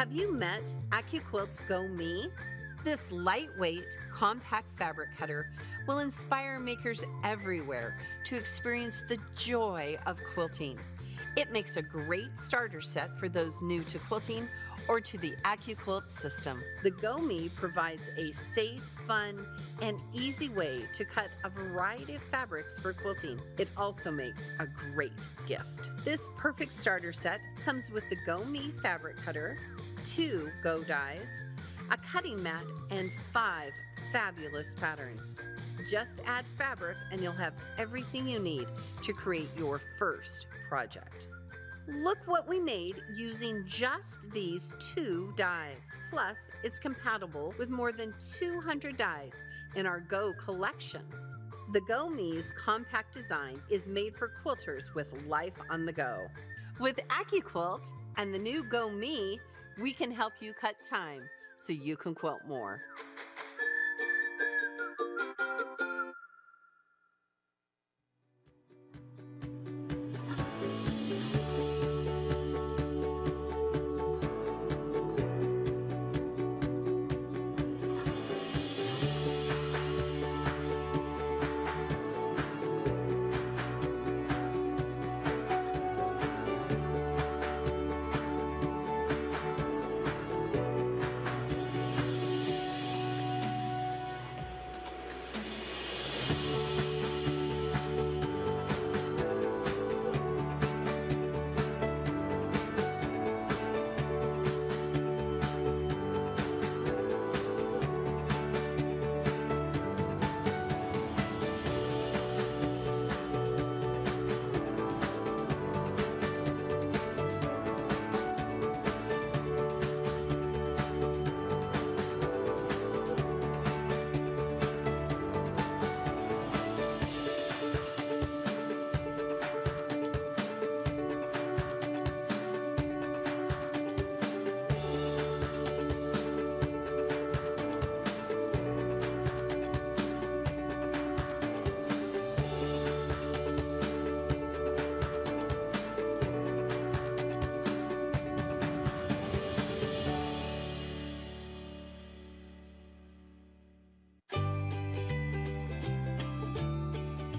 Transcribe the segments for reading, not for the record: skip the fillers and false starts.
Have you met AccuQuilt's Go Me? This lightweight, compact fabric cutter will inspire makers everywhere to experience the joy of quilting. It makes a great starter set for those new to quilting or to the AccuQuilt system. The Go Me provides a safe, fun, and easy way to cut a variety of fabrics for quilting. It also makes a great gift. This perfect starter set comes with the Go Me fabric cutter, 2 Go dies, a cutting mat, and 5 fabulous patterns. Just add fabric and you'll have everything you need to create your first project. Look what we made using just these 2 dies. Plus, it's compatible with more than 200 dies in our Go collection. The Go Me's compact design is made for quilters with life on the go. With AccuQuilt and the new Go Me, we can help you cut time so you can quilt more.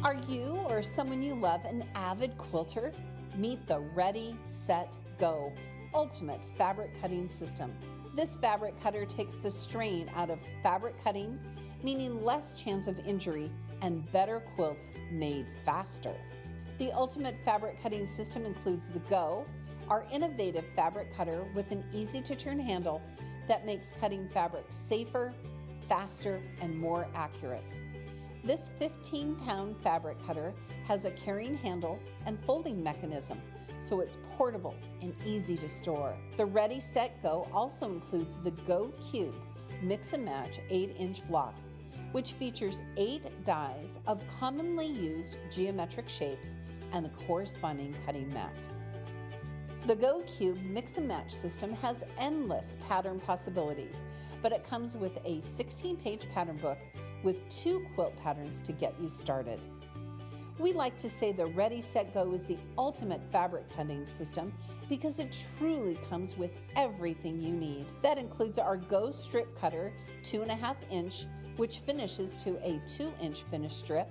Are you or someone you love an avid quilter? Meet the Ready, Set, Go Ultimate Fabric Cutting System. This fabric cutter takes the strain out of fabric cutting, meaning less chance of injury and better quilts made faster. The Ultimate Fabric Cutting System includes the Go, our innovative fabric cutter with an easy-to-turn handle that makes cutting fabric safer, faster, and more accurate. This 15-pound fabric cutter has a carrying handle and folding mechanism, so it's portable and easy to store. The Ready, Set, Go also includes the Gocube Mix and Match 8-inch block, which features 8 dies of commonly used geometric shapes and the corresponding cutting mat. The Gocube Mix and Match system has endless pattern possibilities, but it comes with a 16-page pattern book with 2 quilt patterns to get you started. We like to say the Ready, Set, Go is the ultimate fabric cutting system because it truly comes with everything you need. That includes our Go strip cutter, 2.5 inch, which finishes to a 2-inch finish strip,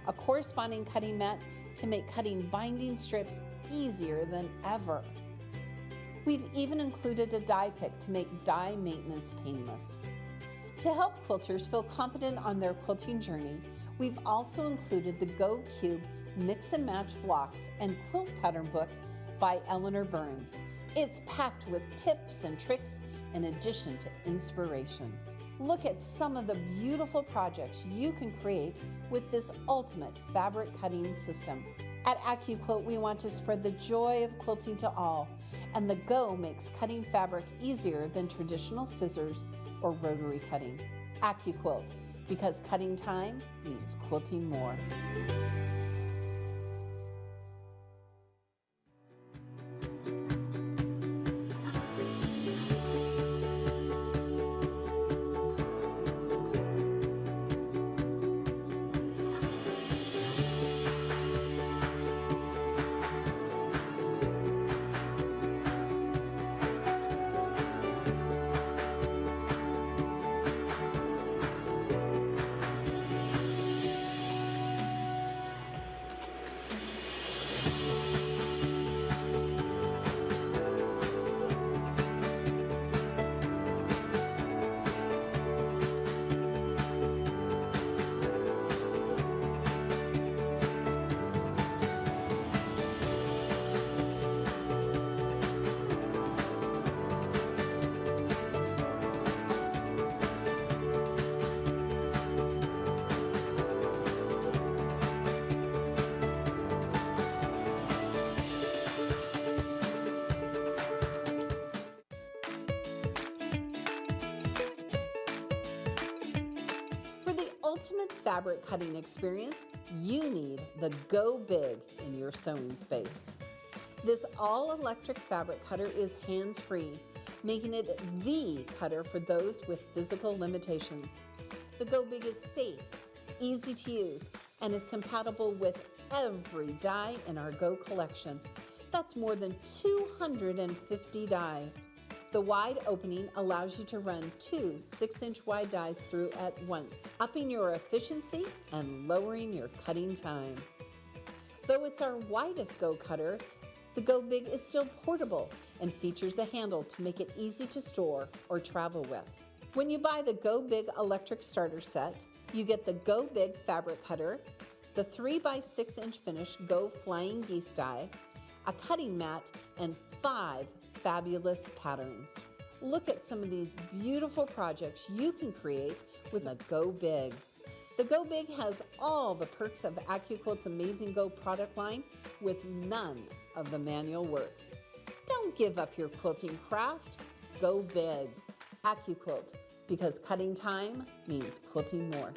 a corresponding cutting mat to make cutting binding strips easier than ever. We've even included a die pick to make die maintenance painless. To help quilters feel confident on their quilting journey, we've also included the Gocube Mix and Match blocks and quilt pattern book by Eleanor Burns. It's packed with tips and tricks in addition to inspiration. Look at some of the beautiful projects you can create with this ultimate fabric cutting system. At AccuQuilt, we want to spread the joy of quilting to all, and the Go makes cutting fabric easier than traditional scissors or rotary cutting. AccuQuilt, because cutting time means quilting more. For the ultimate fabric cutting experience, you need the Go Big in your sewing space. This all-electric fabric cutter is hands-free, making it the cutter for those with physical limitations. The Go Big is safe, easy to use, and is compatible with every die in our Go collection. That's more than 250 dies. The wide opening allows you to run 2 6-inch wide dies through at once, upping your efficiency and lowering your cutting time. Though it's our widest Go cutter, the Go Big is still portable and features a handle to make it easy to store or travel with. When you buy the Go Big electric starter set, you get the Go Big fabric cutter, the 3x6-inch finish Go Flying Geese die, a cutting mat, and 5 fabulous patterns. Look at some of these beautiful projects you can create with a Go Big. The Go Big has all the perks of AccuQuilt's amazing Go product line with none of the manual work. Don't give up your quilting craft. Go Big. AccuQuilt, because cutting time means quilting more.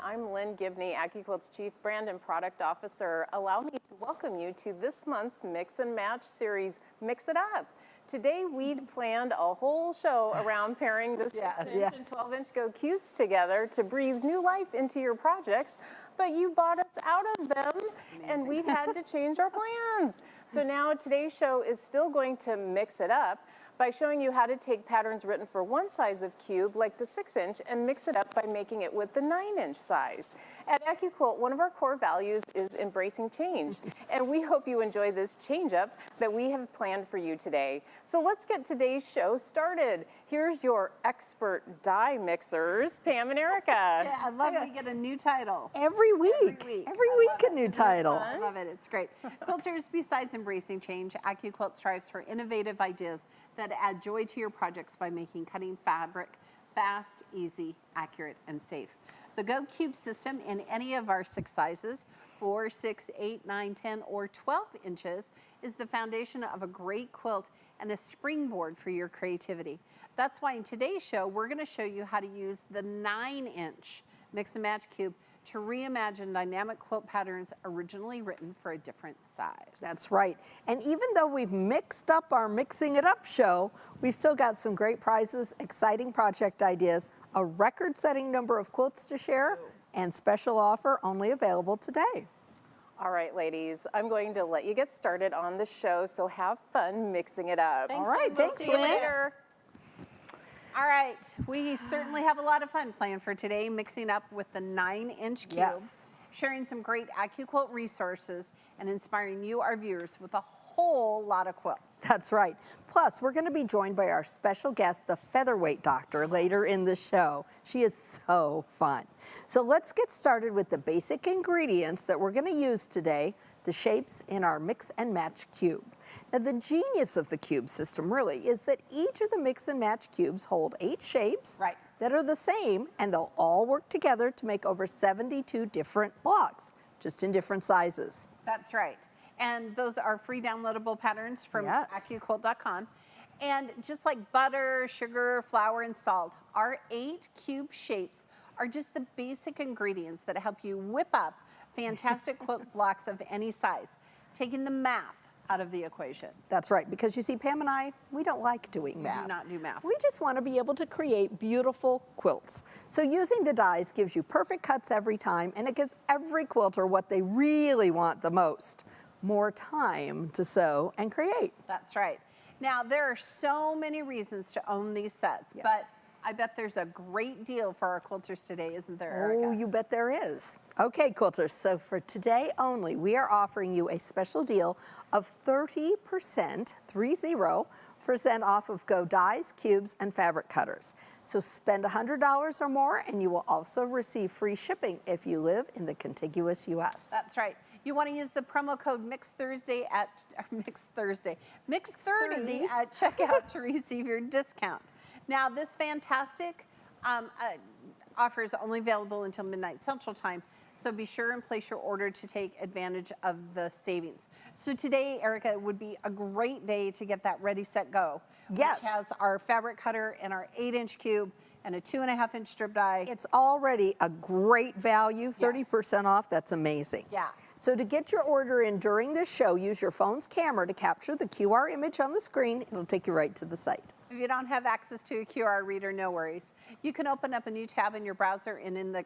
I'm Lynn Gibney, AccuQuilt's Chief Brand and Product Officer. Allow me to welcome you to this month's Mix and Match series, Mix It Up. Today we'd planned a whole show around pairing the 6-inch and 12-inch Gocubes together to breathe new life into your projects, but you bought us out of them and we had to change our plans. So now today's show is still going to mix it up by showing you how to take patterns written for one size of cube, like the 6-inch, and mix it up by making it with the 9-inch size. At AccuQuilt, one of our core values is embracing change, and we hope you enjoy this change up that we have planned for you today. So let's get today's show started. Here's your expert die mixers, Pam and Erica. Yeah, I love we get a new title. Every week a new title. I love it, it's great. Quilters, besides embracing change, AccuQuilt strives for innovative ideas that add joy to your projects by making cutting fabric fast, easy, accurate, and safe. The Gocube system in any of our 6 sizes, 4, 6, 8, 9, 10, or 12 inches, is the foundation of a great quilt and a springboard for your creativity. That's why in today's show, we're going to show you how to use the 9-inch Mix and Match Cube to reimagine dynamic quilt patterns originally written for a different size. That's right. And even though we've mixed up our Mixing It Up show, we've still got some great prizes, exciting project ideas, a record-setting number of quilts to share, and special offer only available today. All right, ladies, I'm going to let you get started on the show, so have fun mixing it up. Thanks, All right, Lynn. We'll thanks, see you Lynn. later. All right, we certainly have a lot of fun planned for today, mixing up with the 9-inch cube, sharing some great AccuQuilt resources, and inspiring you, our viewers, with a whole lot of quilts. That's right. Plus, we're going to be joined by our special guest, the Featherweight Doctor, later in the show. She is so fun. So let's get started with the basic ingredients that we're going to use today, the shapes in our Mix and Match cube. Now, the genius of the cube system really is that each of the Mix and Match cubes hold 8 shapes that are the same, and they'll all work together to make over 72 different blocks, just in different sizes. That's right. And those are free downloadable patterns from AccuQuilt.com. And just like butter, sugar, flour, and salt, our 8 cube shapes are just the basic ingredients that help you whip up fantastic quilt blocks of any size, taking the math out of the equation. That's right, because you see, Pam and I, we don't like doing math. We do not do math. We just want to be able to create beautiful quilts. So using the dies gives you perfect cuts every time, and it gives every quilter what they really want the most: more time to sew and create. That's right. Now, there are so many reasons to own these sets, but I bet there's a great deal for our quilters today, isn't there, Erica? Oh, you bet there is. Okay, quilters, so for today only, we are offering you a special deal of 30%, 30% off of Go dies, cubes, and fabric cutters. So spend $100 or more, and you will also receive free shipping if you live in the contiguous U.S. That's right. You want to use the promo code MIX30 at MIX30 at checkout to receive your discount. Now, this fantastic offer is only available until midnight Central Time, so be sure and place your order to take advantage of the savings. So today, Erica, would be a great day to get that Ready, Set, Go, which has our fabric cutter and our 8-inch cube and a 2.5-inch strip die. It's already a great value, 30% off. That's amazing. Yeah. So to get your order in during this show, use your phone's camera to capture the QR image on the screen. It'll take you right to the site. If you don't have access to a QR reader, no worries. You can open up a new tab in your browser and in the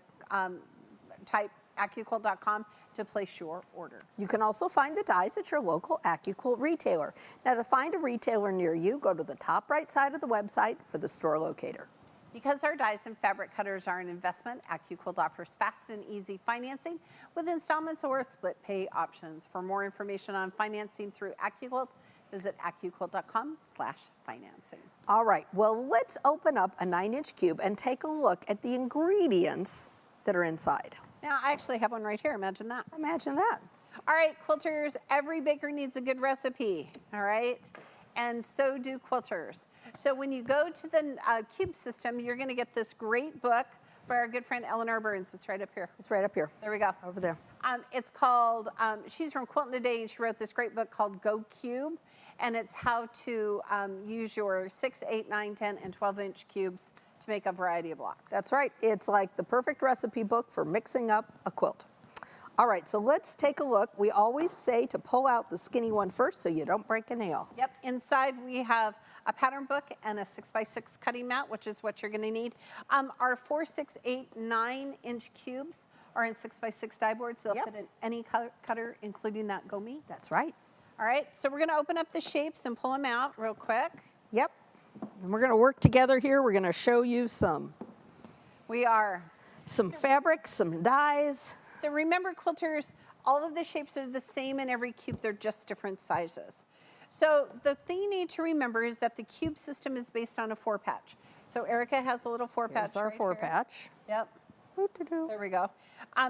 type AccuQuilt.com to place your order. You can also find the dies at your local AccuQuilt retailer. Now, to find a retailer near you, go to the top right side of the website for the store locator. Because our dies and fabric cutters are an investment, AccuQuilt offers fast and easy financing with installments or split pay options. For more information on financing through AccuQuilt, visit AccuQuilt.com/financing. All right, well, let's open up a 9-inch cube and take a look at the ingredients that are inside. Now, I actually have one right here. Imagine that. Imagine that. All right, quilters, every baker needs a good recipe, all right? And so do quilters. So when you go to the cube system, you're going to get this great book by our good friend Eleanor Burns. It's right up here. It's right up here. There we go. Over there. It's called, she's from Quilting Today, and she wrote this great book called Gocube, and it's how to use your 6, 8, 9, 10, and 12-inch cubes to to make a variety of blocks. That's right. It's like the perfect recipe book for mixing up a quilt. All right, so let's take a look. We always say to pull out the skinny one first so you don't break a nail. Yep, inside we have a pattern book and a 6x6 cutting mat, which is what you're gonna need. Our 4, 6, 8, 9-inch cubes are in 6x6 die boards. They'll fit in any cutter, including that Gocube. That's right. All right, so we're gonna open up the shapes and pull them out real quick. Yep. And we're gonna work together here. We're gonna show you some fabrics, some dyes. So remember, quilters, all of the shapes are the same in every cube. They're just different sizes. So the thing you need to remember is that the cube system is based on a 4-patch. So Erica has a little 4-patch. Here's our 4-patch. Yep. There we go.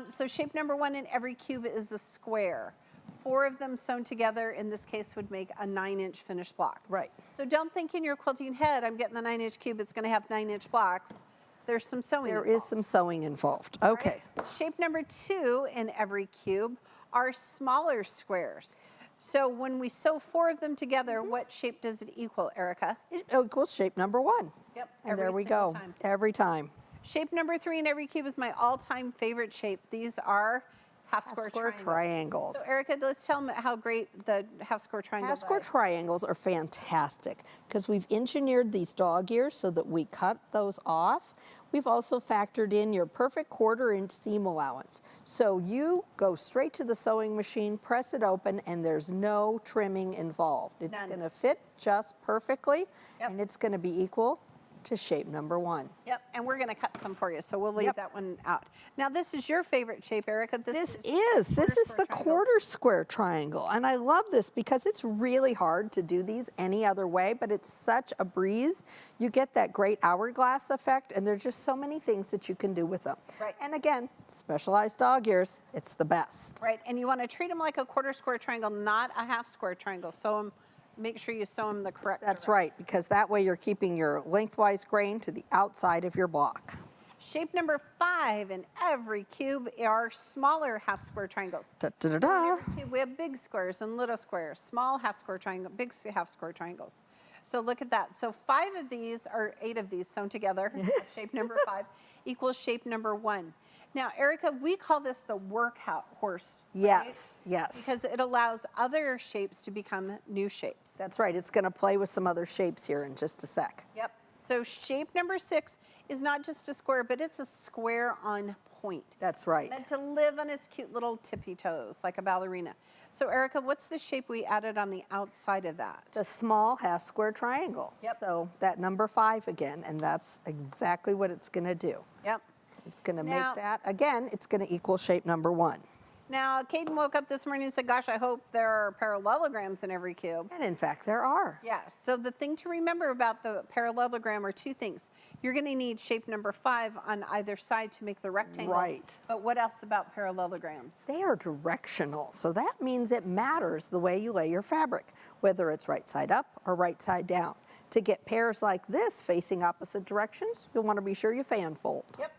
So shape number 1 in every cube is a square. 4 of them sewn together, in this case, would make a 9-inch finished block. Right. So don't think in your quilting head, I'm getting the 9-inch cube, it's gonna have 9-inch blocks. There's some sewing involved. There is some sewing involved. Okay. Right. Shape number 2 in every cube are smaller squares. So when we sew 4 of them together, what shape does it equal, Erica? It equals shape number 1. Yep. And there we go. Time. Every time. Shape number 3 in every cube is my all-time favorite shape. These are half-square triangles. So Erica, let's tell them how great the half-square triangles are. Half-square triangles are fantastic because we've engineered these dog ears so that we cut those off. We've also factored in your perfect 1/4-inch seam allowance. So you go straight to the sewing machine, press it open, and there's no trimming involved. It's going to fit just perfectly, and it's going to be equal to shape number 1. Yep, and we're going to cut some for you, so we'll leave that one out. Now, this is your favorite shape, Erica. This is the 1/4 square triangle, and I love this because it's really hard to do these any other way, but it's such a breeze. You get that great hourglass effect, and there's just so many things that you can do with them. Right. And again, specialized dog ears, it's the best. Right, and you want to treat them like a 1/4 square triangle, not a half-square triangle. Sew them. Make sure you sew them the correct That's direction. right, because that way you're keeping your lengthwise grain to the outside of your block. Shape number 5 in every cube are smaller half-square triangles. Da, da, da, So in da. every cube, we have big squares and little squares, small half-square triangle, big half-square triangles. So look at that. So 5 of these, or 8 of these sewn together, shape number 5, equals shape number 1. Now, Erica, we call this the workhorse. Yes, right? yes. Because it allows other shapes to become new shapes. That's right. It's going to play with some other shapes here in just a sec. Yep. So shape number 6 is not just a square, but it's a square on point. That's right. Meant to live on its cute little tippy toes, like a ballerina. So Erica, what's the shape we added on the outside of that? The small half-square triangle. Yep. So that number 5 again, and that's exactly what it's going to do. Yep. It's going to Now- make that, again, it's going to equal shape number 1. Now, Caden woke up this morning and said, gosh, I hope there are parallelograms in every cube. And in fact, there are. Yes, so the thing to remember about the parallelogram are 2 things. You're going to need shape number 5 on either side to make the rectangle. Right. But what else about parallelograms? They are directional, so that means it matters the way you lay your fabric, whether it's right side up or right side down. To get pairs like this facing opposite directions, you'll want to be sure you fan fold. Yep.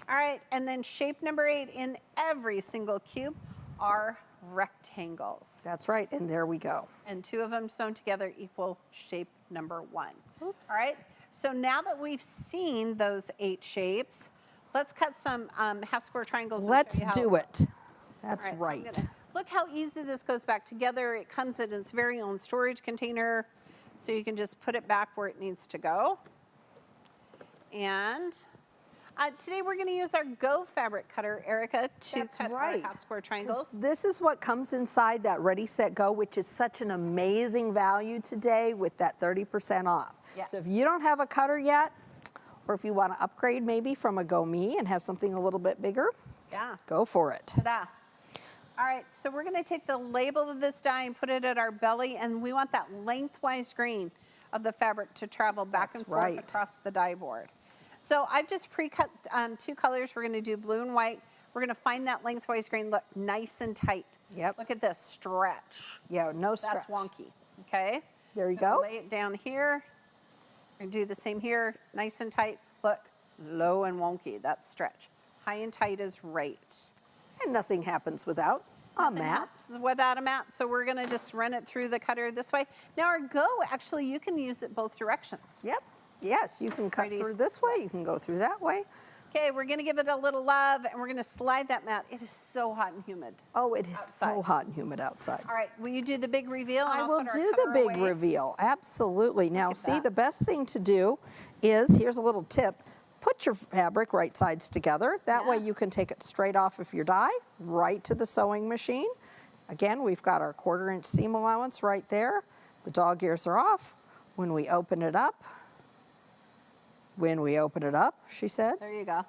All right, and then shape number 8 in every single cube are rectangles. That's right, and there we go. And 2 of them sewn together equal shape number 1. Oops. All right, so now that we've seen those 8 shapes, let's cut some half-square triangles. And Let's show you how do works. it. That's All right, so I'm right. gonna- look how easy this goes back together. It comes in its very own storage container, so you can just put it back where it needs to go. And today we're going to use our Go fabric cutter, Erica, to That's cut right. our half-square 'Cause triangles. this is what comes inside that Ready, Set, Go, which is such an amazing value today with that 30% off. Yes. So if you don't have a cutter yet, or if you want to upgrade maybe from a Go Me and have something a little bit bigger, Yeah. go for it. Ta-da. All right, so we're going to take the label of this die and put it at our belly, and we want that lengthwise grain of the fabric to travel back That's and forth right. across the die board. So I've just pre-cut 2 colors. We're going to do blue and white. We're going to find that lengthwise grain look nice and tight. Yep. Look at this stretch. Yeah, no stretch. That's wonky. Okay. There you Gonna go. Lay it down here. We're going to do the same here, nice and tight. Look, low and wonky. That's stretch. High and tight is right. And nothing happens without a mat. Without a mat, so we're going to just run it through the cutter this way. Now our Go, actually, you can use it both directions. Yep. Yes, you can cut Pretty through this way, you can go through that way. Okay, we're gonna give it a little love and we're gonna slide that mat. It is so hot and humid. Oh, it is so Outside. hot and humid outside. All right, will you do the big reveal? And I I'll will put our do the cutter big away? reveal, absolutely. Now, at see, that. the best thing to do is, here's a little tip, put your fabric right sides together. That way Yeah. you can take it straight off of your die, right to the sewing machine. Again, we've got our 1/4 inch seam allowance right there. The dog ears are off. When we open it up, she said. There you go.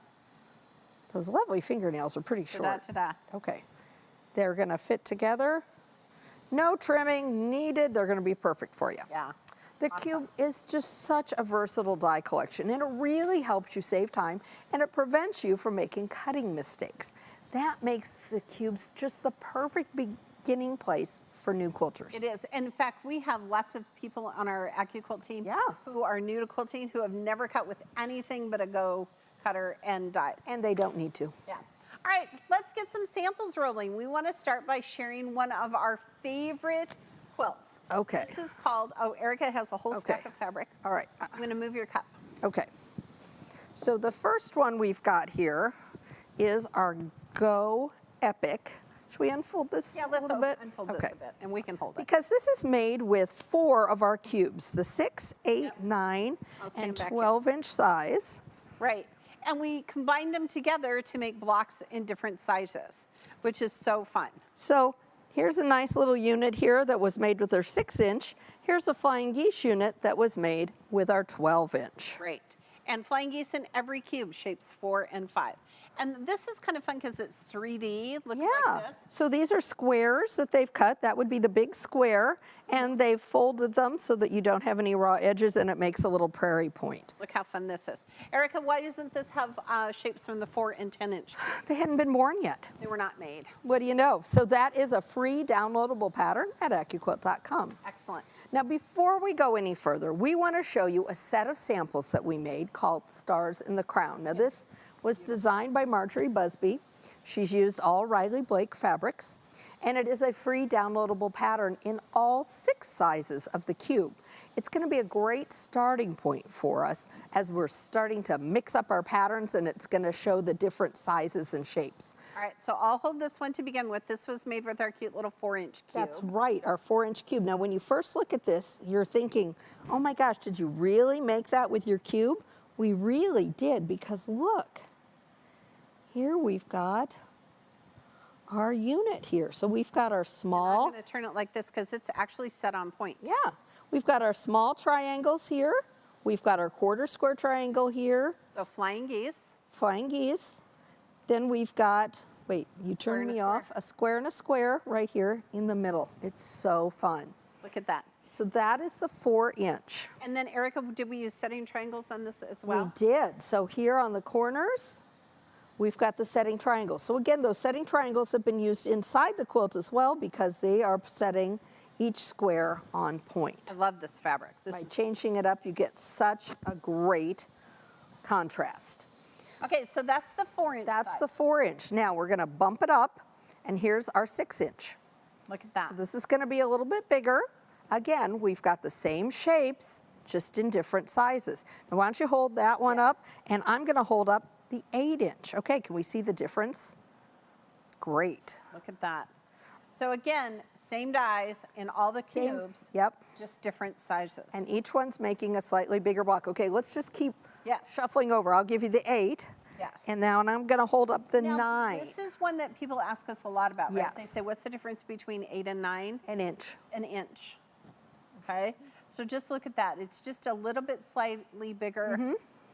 Those lovely fingernails are pretty short. Ta-da. Okay, they're gonna fit together. No trimming needed, they're gonna be perfect for you. Yeah. The cube is just such a versatile die collection, and it really helps you save time, and it prevents you from making cutting mistakes. That makes the cubes just the perfect beginning place for new quilters. It is. And in fact, we have lots of people on our AccuQuilt team Yeah. who are new to quilting, who have never cut with anything but a Go cutter and dies. And they don't need to. Yeah. All right, let's get some samples rolling. We want to start by sharing one of our favorite quilts. Okay. This is called, oh, Erica has a whole stack of fabric. All right. I'm going to move your cup. Okay. So the first one we've got here is our Go Epic. Should we unfold this Yeah, a let's little bit? unfold this a bit, and we can hold it. Because this is made with 4 of our cubes, the 6, 8, 9, I'll stand and back here. 12-inch size. Right. And we combined them together to make blocks in different sizes, which is so fun. So here's a nice little unit here that was made with our 6-inch. Here's a Flying Geese unit that was made with our 12-inch. Great. And Flying Geese in every cube, shapes 4 and 5. And this is kind of fun because it's 3D, looks like this. So these are squares that they've cut. That would be the big square. And they've folded them so that you don't have any raw edges, and it makes a little prairie point. Look how fun this is. Erica, why doesn't this have shapes from the 4 and 10-inch? They hadn't been born yet. They were not made. What do you know? So that is a free downloadable pattern at AccuQuilt.com. Excellent. Now, before we go any further, we want to show you a set of samples that we made called Stars in the Crown. Now, this was designed by Marjorie Busby. She's used all Riley Blake fabrics, and it is a free downloadable pattern in all 6 sizes of the cube. It's going to be a great starting point for us as we're starting to mix up our patterns, and it's going to show the different sizes and shapes. All right, so I'll hold this one to begin with. This was made with our cute little 4-inch cube. That's right, our 4-inch cube. Now, when you first look at this, you're thinking, oh my gosh, did you really make that with your cube? We really did, because look, here we've got our unit here. So we've got our small. I'm going to turn it like this because it's actually set on point. Yeah, we've got our small triangles here. We've got our 1/4 square triangle here. So Flying Geese. Flying Geese. Then we've got, wait, you Square turned and a me square. off, a square and a square right here in the middle. It's so fun. Look at that. So that is the 4-inch. And then, Erica, did we use setting triangles on this as well? We did. So here on the corners, we've got the setting triangles. So again, those setting triangles have been used inside the quilt as well because they are setting each square on point. I love this fabric. This By is changing it up, you get such a great contrast. okay. So that's the 4-inch. That's side. the 4-inch. Now we're going to bump it up, and here's our 6-inch. Look at that. So this is going to be a little bit bigger. Again, we've got the same shapes, just in different sizes. Now why don't you hold that one up, and I'm going to hold up the 8-inch. Okay, can we see the difference? Great. Look at that. So again, same dies in all the Same- cubes. Yep. Just different sizes. And each one's making a slightly bigger block. Okay, let's just keep Yes. shuffling over. I'll give you the 8. Yes. And now I'm going to hold up the now, 9. This is one that people ask us a lot about, right? They Yes. say, what's the difference between 8 and 9? An inch. An inch. Okay. So just look at that. It's just a little bit slightly bigger. Mm-hmm.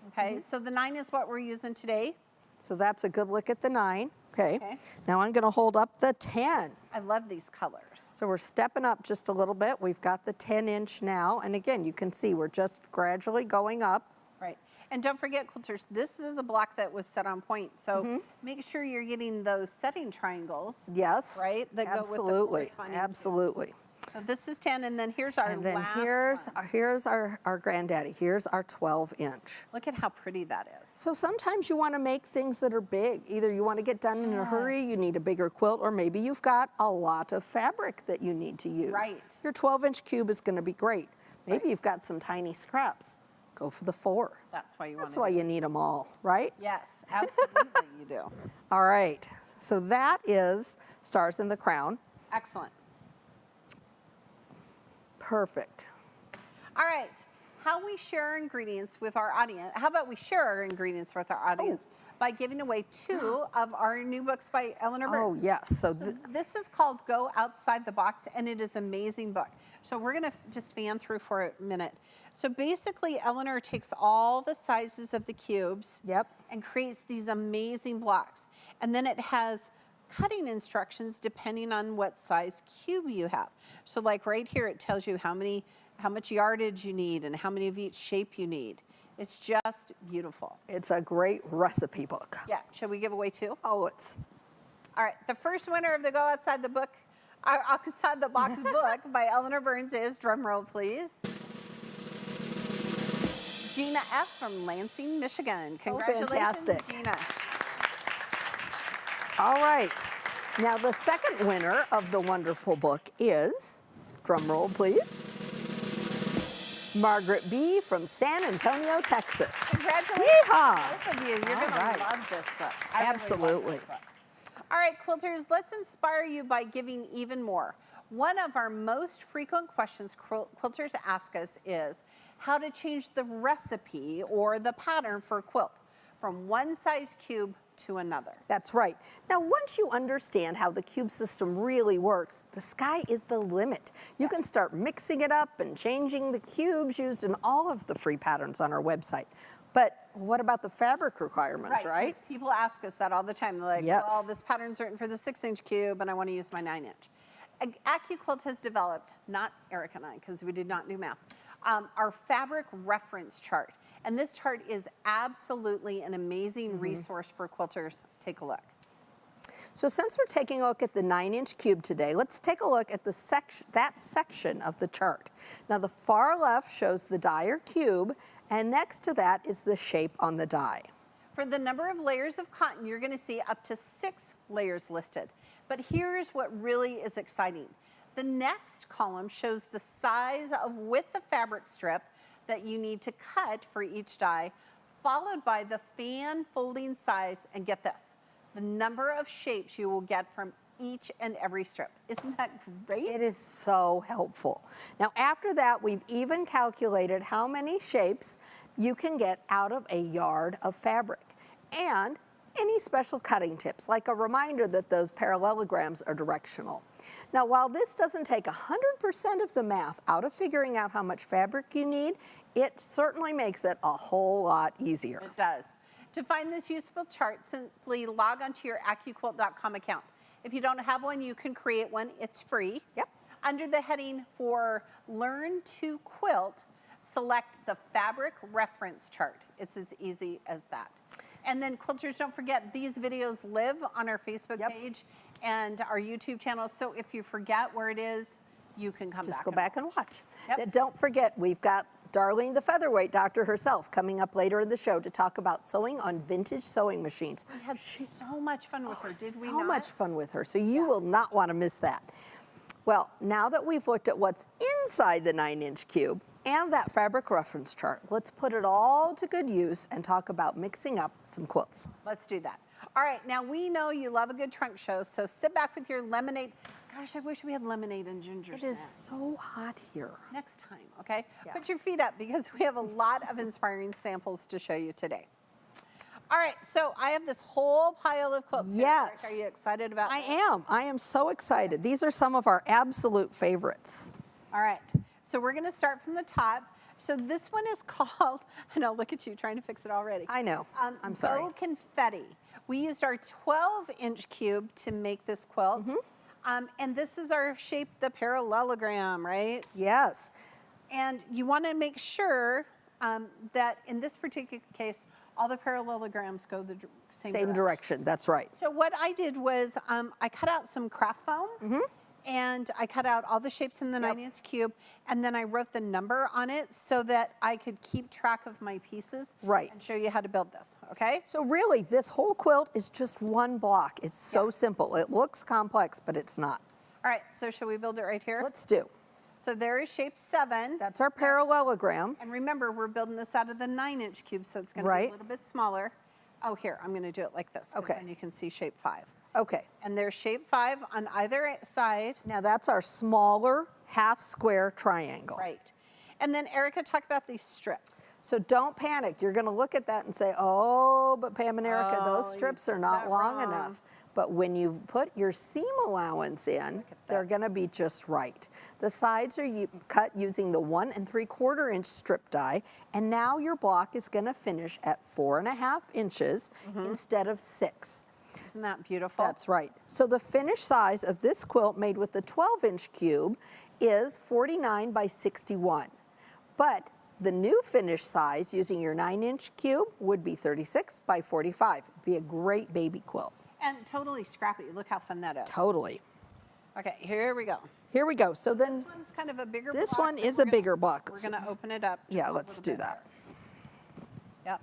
Okay. So the 9 is what we're using today. So that's a good look at the 9. Okay. Okay. Now I'm going to hold up the 10. I love these colors. So we're stepping up just a little bit. We've got the 10-inch now. And again, you can see we're just gradually going up. Right. And don't forget, quilters, this is a block that was set on point. So make sure you're getting those setting triangles. Yes. Right, that go with the absolutely. corresponding cube. Absolutely. So this is 10, and then here's our And then last one. here's our granddaddy. Here's our 12-inch. Look at how pretty that is. So sometimes you want to make things that are big. Either you want to get done in a hurry, you need a bigger quilt, or maybe you've got a lot of fabric that you need to use. Right. Your 12-inch cube is going to be great. Maybe you've got some tiny scraps. go for the 4. That's why you want That's to why do you need them all, right? Yes, absolutely you do. All right, so that is Stars in the Crown. Excellent. Perfect. All right, how we share our ingredients with our audience. How about we share our ingredients with our audience by giving away 2 of our new books by Eleanor Burns. Oh, yes. So, This is called Go Outside the Box, and it is an amazing book. So we're going to just fan through for a minute. So basically, Eleanor takes all the sizes of the cubes Yep. and creates these amazing blocks. And then it has cutting instructions depending on what size cube you have. So like right here, it tells you how much yardage you need and how many of each shape you need. It's just beautiful. it's a great recipe book. Yeah, shall we give away 2? Oh, it's All right, the first winner of the Go Outside the Book, Outside the Box book by Eleanor Burns is, drum roll please, Gina F. from Lansing, Michigan. Congratulations, fantastic. Gina. all right. Now, the second winner of the wonderful book is, drum roll, please, Margaret B. from San Antonio, Texas. Congratulations, Yeehaw! both of you. You're All going right. to love this book. I really love Absolutely. this book. All right, quilters, let's inspire you by giving even more. One of our most frequent questions quilters ask us is how to change the recipe or the pattern for a quilt from one size cube to another. That's right. Now, once you understand how the cube system really works, the sky is the limit. You can start mixing it up and changing the cubes used in all of the free patterns on our website. But what about the fabric requirements, right? 'cause people ask us that all the time. They're like, Yes. well, this pattern's written for the 6-inch cube and I want to use my 9-inch. AccuQuilt has developed, not Eric and I, because we did not do math, our fabric reference chart. And this chart is absolutely an amazing resource for quilters. Take a look. So since we're taking a look at the 9-inch cube today, let's take a look at that section of the chart. Now, the far left shows the die or cube, and next to that is the shape on the die. For the number of layers of cotton, you're going to see up to 6 layers listed. But here's what really is exciting. The next column shows the size of width of fabric strip that you need to cut for each die, followed by the fan folding size, and get this, the number of shapes you will get from each and every strip. Isn't that great? It is so helpful. Now, after that, we've even calculated how many shapes you can get out of a yard of fabric, and any special cutting tips, like a reminder that those parallelograms are directional. Now, while this doesn't take 100% of the math out of figuring out how much fabric you need, it certainly makes it a whole lot easier. It does. To find this useful chart, simply log onto your AccuQuilt.com account. If you don't have one, you can create one. It's free. Yep. Under the heading for Learn to Quilt, select the Fabric Reference Chart. It's as easy as that. And then quilters, don't forget, these videos live on our Facebook page and our YouTube channel. So if you forget where it is, you can come Just back. go back and watch. Yep. Now, don't forget, we've got Darlene, the Featherweight Doctor herself, coming up later in the show to talk about sewing on vintage sewing machines. We had so much fun with her, did we not? So much fun with her, so you will not want to miss that. Well, now that we've looked at what's inside the 9-inch cube and that fabric reference chart, let's put it all to good use and talk about mixing up some quilts. Let's do that. All right, now we know you love a good trunk show, so sit back with your lemonade. Gosh, I wish we had lemonade and ginger It is snaps. so hot here. Next time, okay? Yeah. Put your feet up because we have a lot of inspiring samples to show you today. All right, so I have this whole pile of quilts here. Yes. Eric, are you excited about I this? am. I am so excited. These are some of our absolute favorites. All right, so we're gonna start from the top. So this one is called, I know, look at you trying to fix it already. I know. I'm sorry. Go Confetti. We used our 12-inch cube to make this quilt. And this is our shape, the parallelogram, right? Yes. And you want to make sure that in this particular case, all the parallelograms go the same direction. That's right. So what I did was I cut out some craft foam and I cut out all the shapes in the 9-inch cube, and then I wrote the number on it so that I could keep track of my pieces Right. and show you how to build this, okay? So really, this whole quilt is just one block. It's so simple. It looks complex, but it's not. All right, so shall we build it right here? Let's do. So there is shape 7. That's our parallelogram. And remember, we're building this out of the 9-inch cube, so it's going to be Right. a little bit smaller. Oh, here, I'm going to do it like this, 'cause Okay. then you can see shape 5. Okay. And there's shape 5 on either side. Now that's our smaller half square triangle. Right. And then Erica, talk about these strips. So don't panic. You're going to look at that and say, oh, but Pam and Erica, those Oh, you strips are did not that long wrong. enough. But when you put your seam allowance in, Look at they're this. going to be just right. The sides are cut using the 1 3/4 inch strip die, and now your block is going to finish at 4.5 inches instead of 6. Isn't that beautiful? That's right. So the finished size of this quilt made with the 12-inch cube is 49 by 61. But the new finished size using your 9-inch cube would be 36 by 45. It'd be a great baby quilt. And totally scrappy. Look how fun that is. Totally. Okay, here we go. Here we go. So This then one's kind of a bigger block. this one but is we're a gonna- bigger block. We're going to open it up. Yeah, just a let's little do bit that. more. Yep.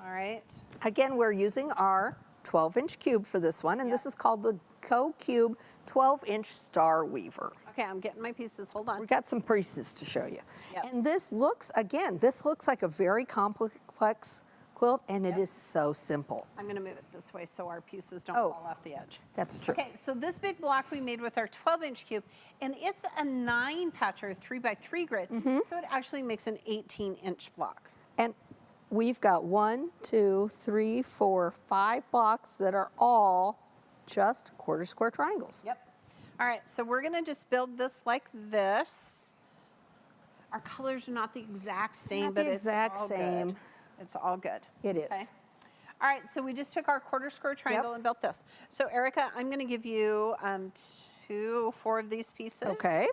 All right. Again, we're using our 12-inch cube for this one, and this is called the Gocube 12-inch Star Weaver. Okay, I'm getting my pieces. Hold on. We've got some pieces to show you. Yep. And this looks, again, this looks like a very complex quilt, and it is so simple. I'm going to move it this way so our pieces don't Oh. fall off the edge. That's true. Okay, so this big block we made with our 12-inch cube, and it's a 9-patcher 3x3 grid, Mm-hmm. so it actually makes an 18-inch block. And we've got 1, 2, 3, 4, 5 blocks that are all just quarter square triangles. Yep. All right, so we're going to just build this like this. Our colors are not the exact same, Not but the it's exact all same. good. It's all good. It is. Okay. All right, so we just took our quarter square triangle and built this. So Erica, I'm going to give you 4 of these pieces. Okay.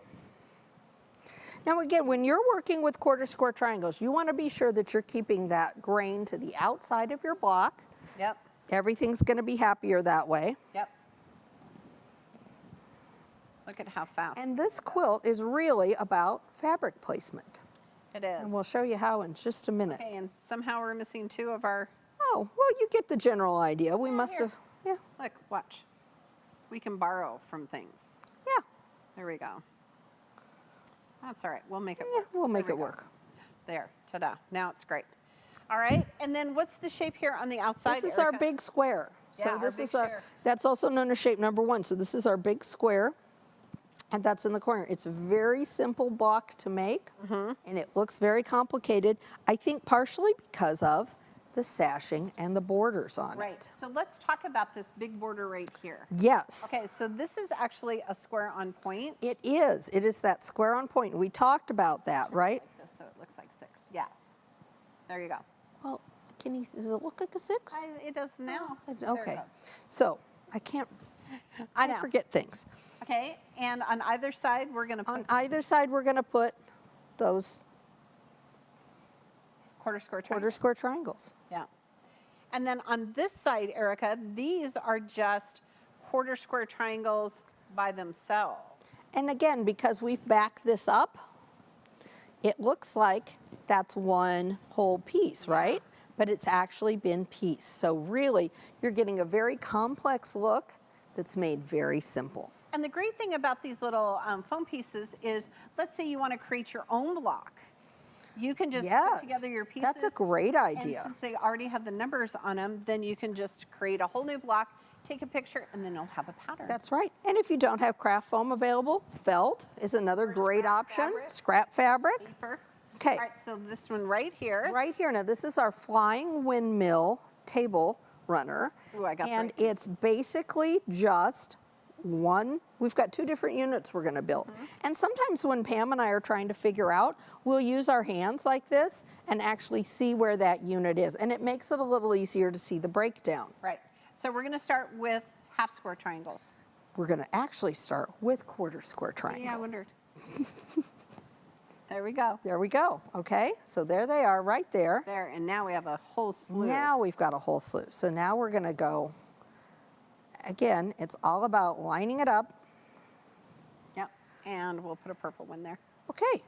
Now again, when you're working with quarter square triangles, you want to be sure that you're keeping that grain to the outside of your block. Yep. Everything's going to be happier that way. Yep. Look at how fast. And this quilt is really about fabric placement. it is. And we'll show you how in just a minute. Okay, and somehow we're missing 2 of our, Oh, well, you get the general idea. We must here. have, yeah, look, watch. We can borrow from things. yeah, There we go. That's all right, we'll make it yeah, work. we'll There make we it go. work. There, ta-da, now it's great. All right, and then what's the shape here on the outside, This is our Erica? big square. Yeah, So our this big is our, square. that's also known as shape number 1. So this is our big square, and that's in the corner. It's a very simple block to make, and it looks very complicated. I think partially because of the sashing and the borders on Right, it. so let's talk about this big border right here. Yes. Okay, so this is actually a square on point. It is. It is that square on point. We talked about that, right? Like this, so it looks like 6, yes. There you go. Well, does it look like a 6? It does now. Okay. There it goes. So I can't. I know. forget things. Okay, and on either side, we're gonna On put either side, we're going to put those quarter square quarter triangles. square triangles. Yeah. And then on this side, Erica, these are just quarter square triangles by themselves. And again, because we've backed this up, it looks like that's one whole piece, right? But it's actually been pieced. So really, you're getting a very complex look that's made very simple. And the great thing about these little foam pieces is, let's say you want to create your own block. You can just Yes, put together your pieces. that's a great idea. And since they already have the numbers on them, then you can just create a whole new block, take a picture, and then you'll have a pattern. That's right. And if you don't have craft foam available, felt is another great scrap option. fabric. Scrap fabric. Paper. Okay. All right, so this one right here. Right here. Now, this is our flying windmill table runner. Ooh, I got and 3 it's basically just one. We've got 2 different units we're going to build. And sometimes when Pam and I are trying to figure out, we'll use our hands like this and actually see where that unit is. And it makes it a little easier to see the breakdown. Right. So we're going to start with half square triangles. We're going to actually start with quarter square triangles. Yeah, I wondered. There we go. There we go. Okay, so there they are right there. There, and now we have a whole slew. Now we've got a whole slew. So now we're going to go, again, it's all about lining it up. Yep, and we'll put a purple one there. Okay,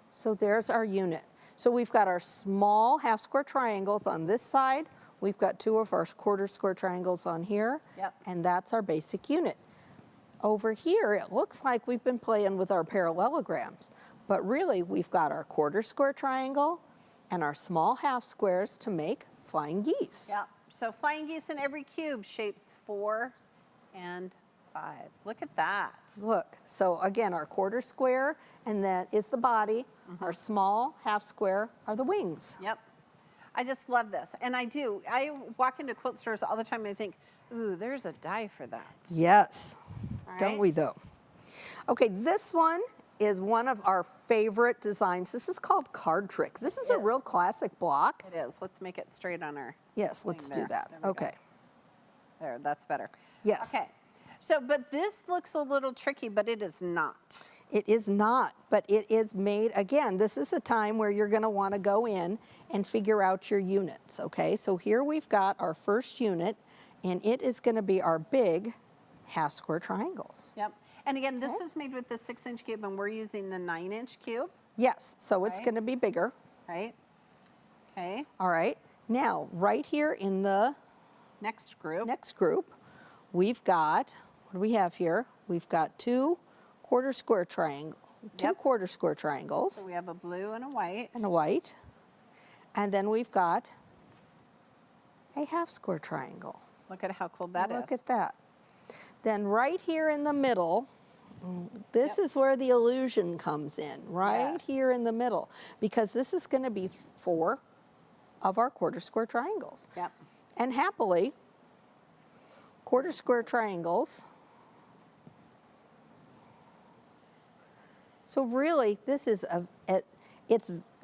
so there's our unit. So we've got our small half square triangles on this side. We've got 2 of our quarter square triangles on here. Yep. And that's our basic unit. over here, it looks like we've been playing with our parallelograms, but really we've got our quarter square triangle and our small half squares to make flying geese. Yeah, so flying geese in every cube, shapes 4 and 5. Look at that. Look, so again, our quarter square, and that is the body. Our small half square are the wings. Yep. I just love this. And I do. I walk into quilt stores all the time and I think, ooh, there's a die for that. Yes, All don't right. we though? Okay, this one is one of our favorite designs. This is called Card Trick. This is a real classic block. It is. Let's make it straight on our Yes, let's do there. that. There we go. Okay. There, that's better. Yes. Okay. So, but this looks a little tricky, but it is not. It is not, but it is made, again, this is a time where you're gonna wanna go in and figure out your units, okay? So here we've got our first unit, and it is gonna be our big half square triangles. Yep. And again, this was made with the 6-inch cube, and we're using the 9-inch cube, Yes, so it's Right. gonna be bigger. right? Okay. All right, now, right here in the Next group. next group, we've got, what do we have here? We've got two quarter square triangles, So we have a blue and a white. and a white, and then we've got a half square triangle. Look at how cool that is. Look at that. Then right here in the middle, this is where the illusion comes in, right Yes. here in the middle, because this is going to be 4 of our quarter square triangles. Yep. And happily, quarter square triangles. So really, this is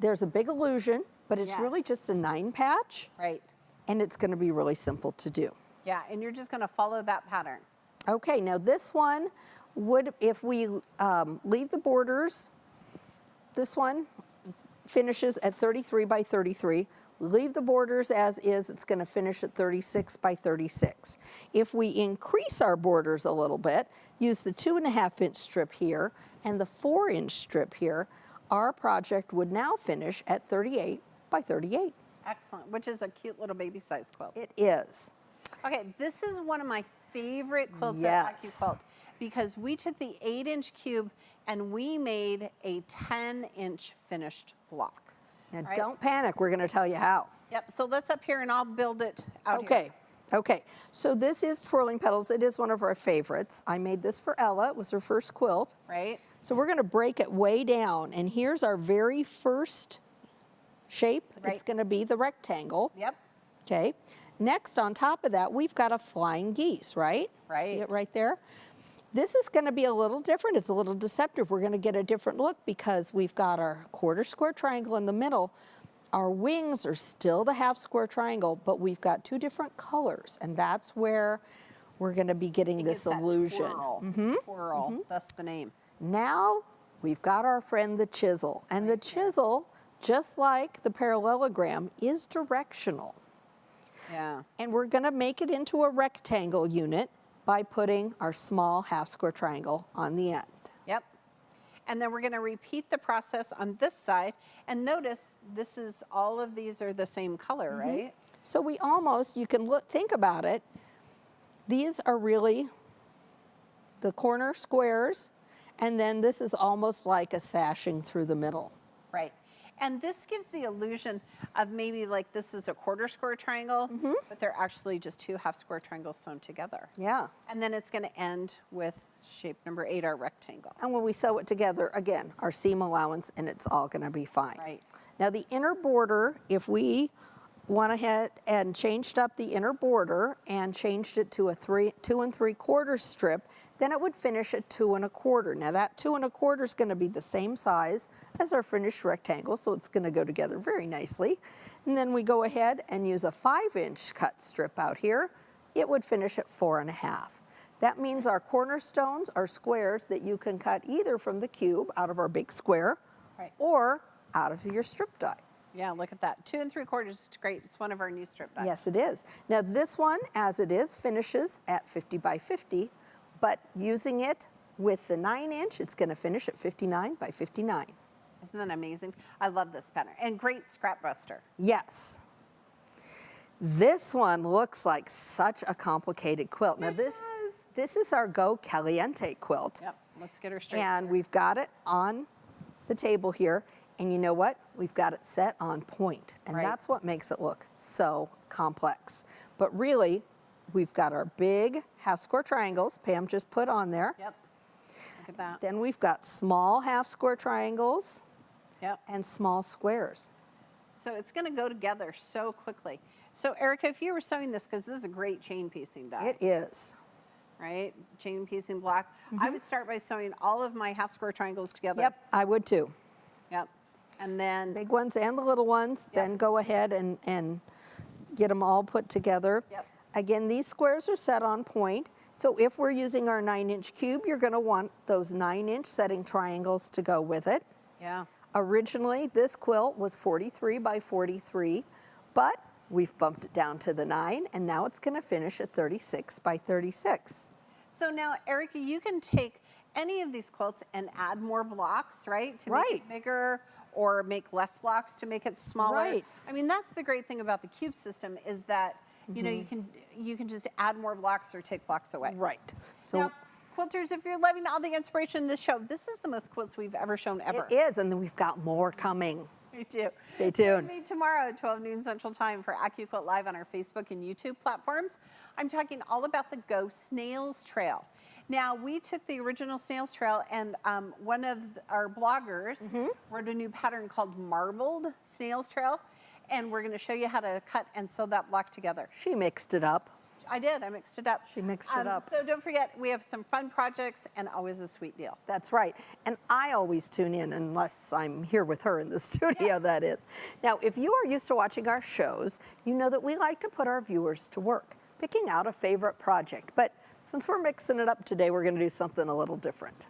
there's a big illusion, but it's really Yes. just a 9 patch, Right. and it's going to be really simple to do. Yeah, and you're just going to follow that pattern. Okay, now this one would, if we leave the borders, this one finishes at 33 by 33. Leave the borders as is, it's going to finish at 36 by 36. If we increase our borders a little bit, use the 2.5-inch strip here and the 4-inch strip here, our project would now finish at 38 by 38. Excellent, which is a cute little baby size quilt. It is. Okay, this is one of my favorite quilts Yes. at AccuQuilt because we took the 8-inch cube and we made a 10-inch finished block. Now All right. don't panic, we're going to tell you how. Yep, so let's up here and I'll build it out Okay, here. okay. So this is Twirling Petals. It is one of our favorites. I made this for Ella. It was her first quilt. Right? So we're going to break it way down. And here's our very first shape. It's Right. going to be the rectangle. Yep. Okay. Next, on top of that, we've got a flying geese, right? See Right. it right there? This is going to be a little different. It's a little deceptive. We're going to get a different look because we've got our quarter square triangle in the middle. Our wings are still the half square triangle, but we've got 2 different colors, and that's where we're going to be getting this It's that illusion. Twirl. Twirl, that's the name. Now we've got our friend the chisel, and the chisel, just like the parallelogram, is directional. Yeah. And we're going to make it into a rectangle unit by putting our small half square triangle on the end. Yep. And then we're going to repeat the process on this side. And notice this is, all of these are the same color, right? So we almost, you can look, think about it, these are really the corner squares, and then this is almost like a sashing through the middle. Right. And this gives the illusion of maybe like this is a quarter square triangle, but they're actually just 2 half square triangles sewn together. Yeah. And then it's going to end with shape number 8, our rectangle. And when we sew it together, again, our seam allowance, and it's all going to be fine. Right. Now the inner border, if we went ahead and changed up the inner border and changed it to a 2 3/4 strip, then it would finish at 2 1/4. Now that 2 1/4 is going to be the same size as our finished rectangle, so it's going to go together very nicely. And then we go ahead and use a 5-inch cut strip out here. It would finish at 4 1/2. That means our cornerstones are squares that you can cut either from the cube out of our big square, Right. or out of your strip die. Yeah, look at that. 2 3/4 is great. It's one of our new strip dies. Yes, it is. Now this one, as it is, finishes at 50 by 50, but using it with the 9-inch, it's going to finish at 59 by 59. Isn't that amazing? I love this pattern. And great scrap buster. Yes. This one looks like such a complicated quilt. Now It this, does. This is our Go Caliente quilt. Yep, let's get her straight. And we've got it on the table here. And you know what? We've got it set on point. And Right. that's what makes it look so complex. But really, we've got our big half square triangles Pam just put on there. Yep, look at that. Then we've got small half square triangles Yep. and small squares. So it's going to go together so quickly. So Erica, if you were sewing this, because this is a great chain piecing die, It is. right? Chain piecing block. I would start by sewing all of my half square triangles together. Yep, I would too. Yep. And then, Big ones and the little ones. Yep. Then go ahead and get them all put together. Yep. Again, these squares are set on point. So if we're using our 9-inch cube, you're going to want those 9-inch setting triangles to go with it. yeah. Originally, this quilt was 43 by 43, but we've bumped it down to the 9, and now it's going to finish at 36 by 36. So now, Erica, you can take any of these quilts and add more blocks, right? To make Right. it bigger, or make less blocks to make it smaller. Right. I mean, that's the great thing about the cube system is that, you know, you can just add more blocks or take blocks away. Right. So Now, quilters, if you're loving all the inspiration in this show, this is the most quilts we've ever shown ever. it is, and then we've got more coming. Me too. Stay tuned. Join me tomorrow at 12 noon Central Time for AccuQuilt Live on our Facebook and YouTube platforms. I'm talking all about the Go Snails Trail. Now, we took the original Snails Trail, and one of our bloggers wrote a new pattern called Marbled Snails Trail, and we're going to show you how to cut and sew that block together. She mixed it up. I did. I mixed it up. She mixed it up. So don't forget, we have some fun projects and always a sweet deal. That's right. And I always tune in unless I'm here with her in the studio, that is. Now, if you are used to watching our shows, you know that we like to put our viewers to work, picking out a favorite project. But since we're mixing it up today, we're going to do something a little different.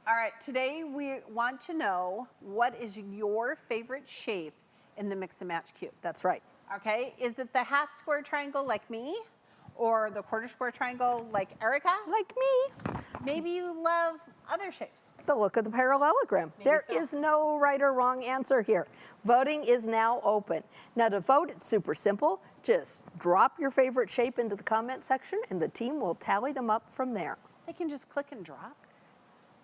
All right, today we want to know what is your favorite shape in the Mix and Match Cube. That's right. Okay, is it the half square triangle like me, or the quarter square triangle like Erica? Like me. Maybe you love other shapes. The look of the parallelogram. There so. is no right or wrong answer here. Voting is now open. Now to vote, it's super simple. Just drop your favorite shape into the comment section and the team will tally them up from there. They can just click and drop.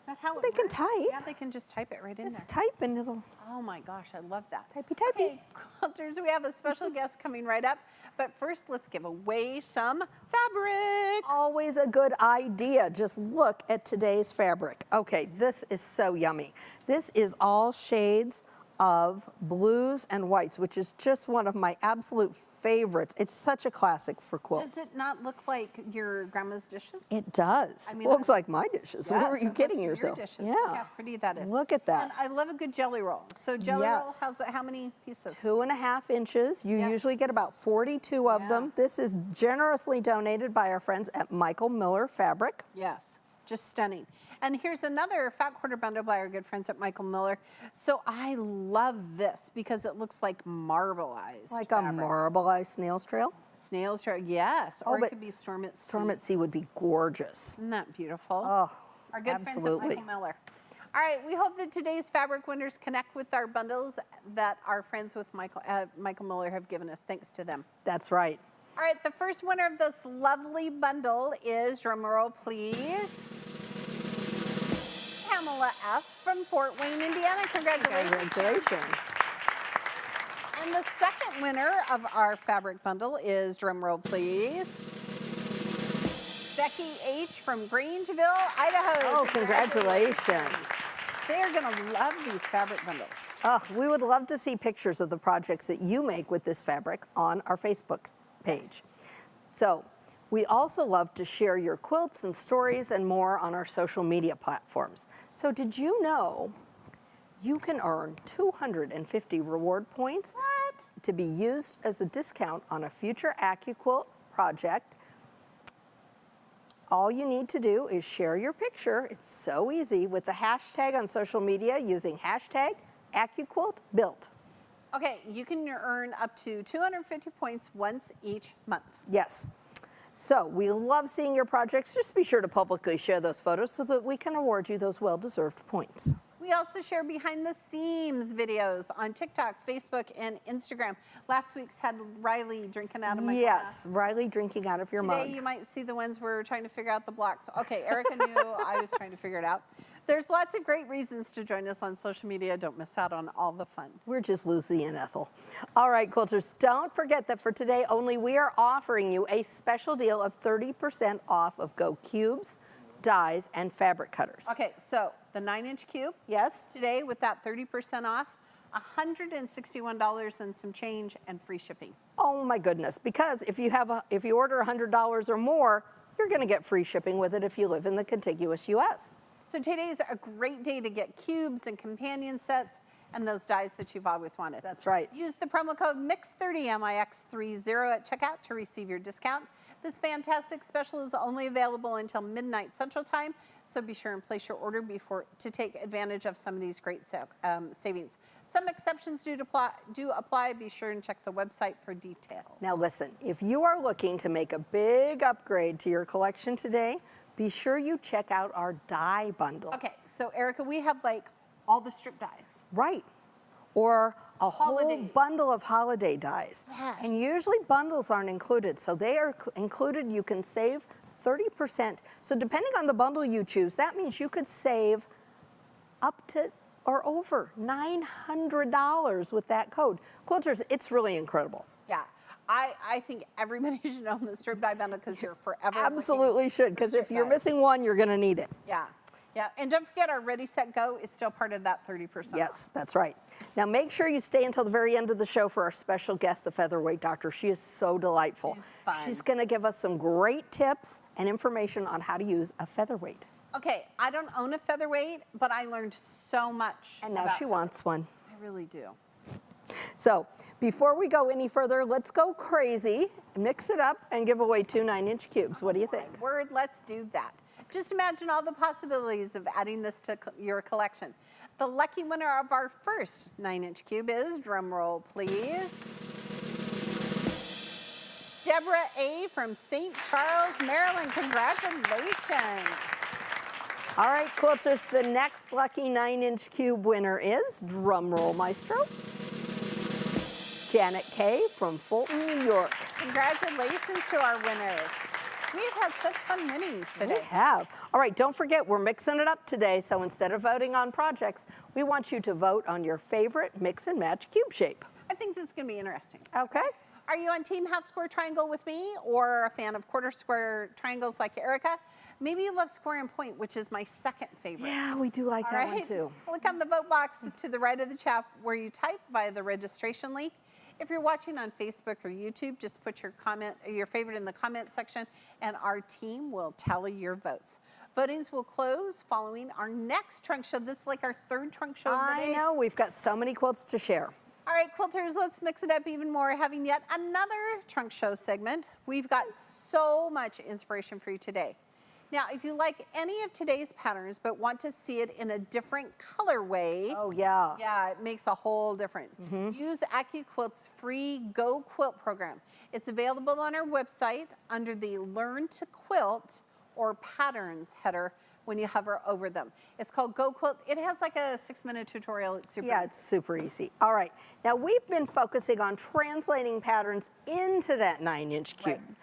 Is that how it They can works? type. Yeah, they can just type it right in there. Just type and it'll Oh my gosh, I love that. typey typey. Okay, quilters, we have a special guest coming right up. But first, let's give away some fabric. Always a good idea. Just look at today's fabric. Okay, this is so yummy. This is all shades of blues and whites, which is just one of my absolute favorites. It's such a classic for quilts. Does it not look like your grandma's dishes? It does. I mean, Looks like my dishes. Yes, Where are you it kidding looks your yourself? dishes. Yeah. Look how pretty that is. Look at that. And I love a good jelly roll. So jelly roll, Yes. how many pieces? 2.5 inches. You Yeah. usually get about 42 of Yeah. them. This is generously donated by our friends at Michael Miller Fabric. Yes, just stunning. And here's another fat quarter bundle by our good friends at Michael Miller. So I love this because it looks like marbleized Like fabric. a marbleized snail's trail. Snail's trail, yes. Oh, Or it but could be storm at sea. Storm at Sea would be gorgeous. Isn't that beautiful? Oh, Our good absolutely. friends at Michael Miller. All right, we hope that today's fabric winners connect with our bundles that our friends with Michael Miller have given us. Thanks to them. That's right. All right, the first winner of this lovely bundle is, drumroll please, Pamela F. from Fort Wayne, Indiana. Congratulations. Congratulations. And the second winner of our fabric bundle is, drumroll please, Becky H. from Grangeville, Idaho. Oh, congratulations. They are going to love these fabric bundles. Oh, we would love to see pictures of the projects that you make with this fabric on our Facebook page. So we also love to share your quilts and stories and more on our social media platforms. So did you know you can earn 250 reward points to be used as a discount on a future AccuQuilt project? All you need to do is share your picture. It's so easy with the hashtag on social media using hashtag AccuQuiltBuilt. Okay, you can earn up to 250 points once each month. Yes. So we love seeing your projects. Just be sure to publicly share those photos so that we can award you those well-deserved points. We we also share behind the seams videos on TikTok, Facebook, and Instagram. Last week's had Riley drinking out of my glass. Yes, Riley drinking out of your mug. Today you might see the ones where we're trying to figure out the blocks. Okay, Erica knew I was trying to figure it out. There's lots of great reasons to join us on social media. Don't miss out on all the fun. We're just Lucy and Ethel. All right, quilters, don't forget that for today only, we are offering you a special deal of 30% off of Gocubes, dies, and fabric cutters. Okay, so the 9-inch cube. Yes? Today with that 30% off, $161 and some change and free shipping. Oh my goodness, because if you order $100 or more, you're gonna get free shipping with it if you live in the contiguous US. So today's a great day to get cubes and companion sets and those dies that you've always wanted. That's right. Use the promo code MIX30, MIX30 at checkout to receive your discount. This fantastic special is only available until midnight Central Time, so be sure and place your order to take advantage of some of these great savings. Some exceptions do apply. Be sure and check the website for details. Now listen, if you are looking to make a big upgrade to your collection today, be sure you check out our die bundles. Okay, so Erica, we have like all the strip dies. Right. Or a Holiday. whole bundle of holiday dies. Yes. And usually bundles aren't included, so they are included. You can save 30%. So depending on the bundle you choose, that means you could save up to or over $900 with that code. Quilters, it's really incredible. Yeah, I think everybody should own the strip die bundle because you're forever Absolutely should, because if you're missing one, you're going to need it. Yeah. Yeah, and don't forget our Ready, Set, Go is still part of that 30%. Yes, that's right. Now make sure you stay until the very end of the show for our special guest, the Featherweight Doctor. She is so delightful. She's fun. She's going to give us some great tips and information on how to use a featherweight. Okay, I don't own a featherweight, but I learned so much. And now about she wants one. I really do. So before we go any further, let's go crazy, mix it up, and give away 2 9-inch cubes. What do you think? Word, let's do that. Just imagine all the possibilities of adding this to your collection. The lucky winner of our first 9-inch cube is, drum roll please, Deborah A. from St. Charles, Maryland. Congratulations. All right, quilters, the next lucky 9-inch cube winner is, drum roll maestro, Janet K. from Fulton, New York. Congratulations to our winners. We've had such fun winnings today. We have. All right, don't forget, we're mixing it up today, so instead of voting on projects, we want you to vote on your favorite mix and match cube shape. I think this is going to be interesting. Okay. Are you on Team Half Square Triangle with me, or a fan of quarter square triangles like Erica? Maybe you love square and point, which is my second favorite. Yeah, we do like that one too. Click on the vote box to the right of the chat where you type via the registration link. If you're watching on Facebook or YouTube, just put your favorite in the comment section, and our team will tally your votes. Votings will close following our next trunk show. This is like our third trunk show of the day. I know, we've got so many quilts to share. All right, quilters, let's mix it up even more, having yet another trunk show segment. We've got so much inspiration for you today. Now, if you like any of today's patterns but want to see it in a different colorway, Oh, yeah. yeah, it makes a whole different. Use AccuQuilt's free Go Quilt program. It's available on our website under the Learn to Quilt or Patterns header when you hover over them. It's called Go Quilt. It has like a 6-minute tutorial. It's super Yeah, it's super easy. All right, now we've been focusing on translating patterns into that 9-inch cube. Right.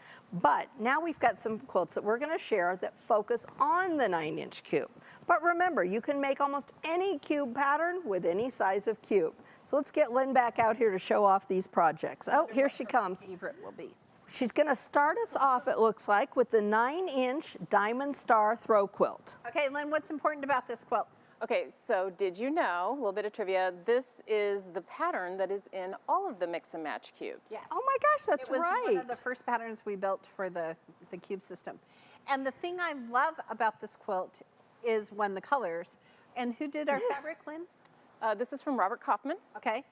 But now we've got some quilts that we're gonna share that focus on the 9-inch cube. But remember, you can make almost any cube pattern with any size of cube. So let's get Lynn back out here to show off these projects. Oh, here she comes. favorite will be. She's gonna start us off, it looks like, with the 9-inch Diamond Star Throw Quilt. Okay, Lynn, what's important about this quilt? Okay, so did you know, a little bit of trivia, this is the pattern that is in all of the mix and match cubes. Yes. Oh my gosh, that's It was right. one of the first patterns we built for the cube system. And the thing I love about this quilt is when the colors, and who did our fabric, Lynn? This is from Robert Kaufman. Okay.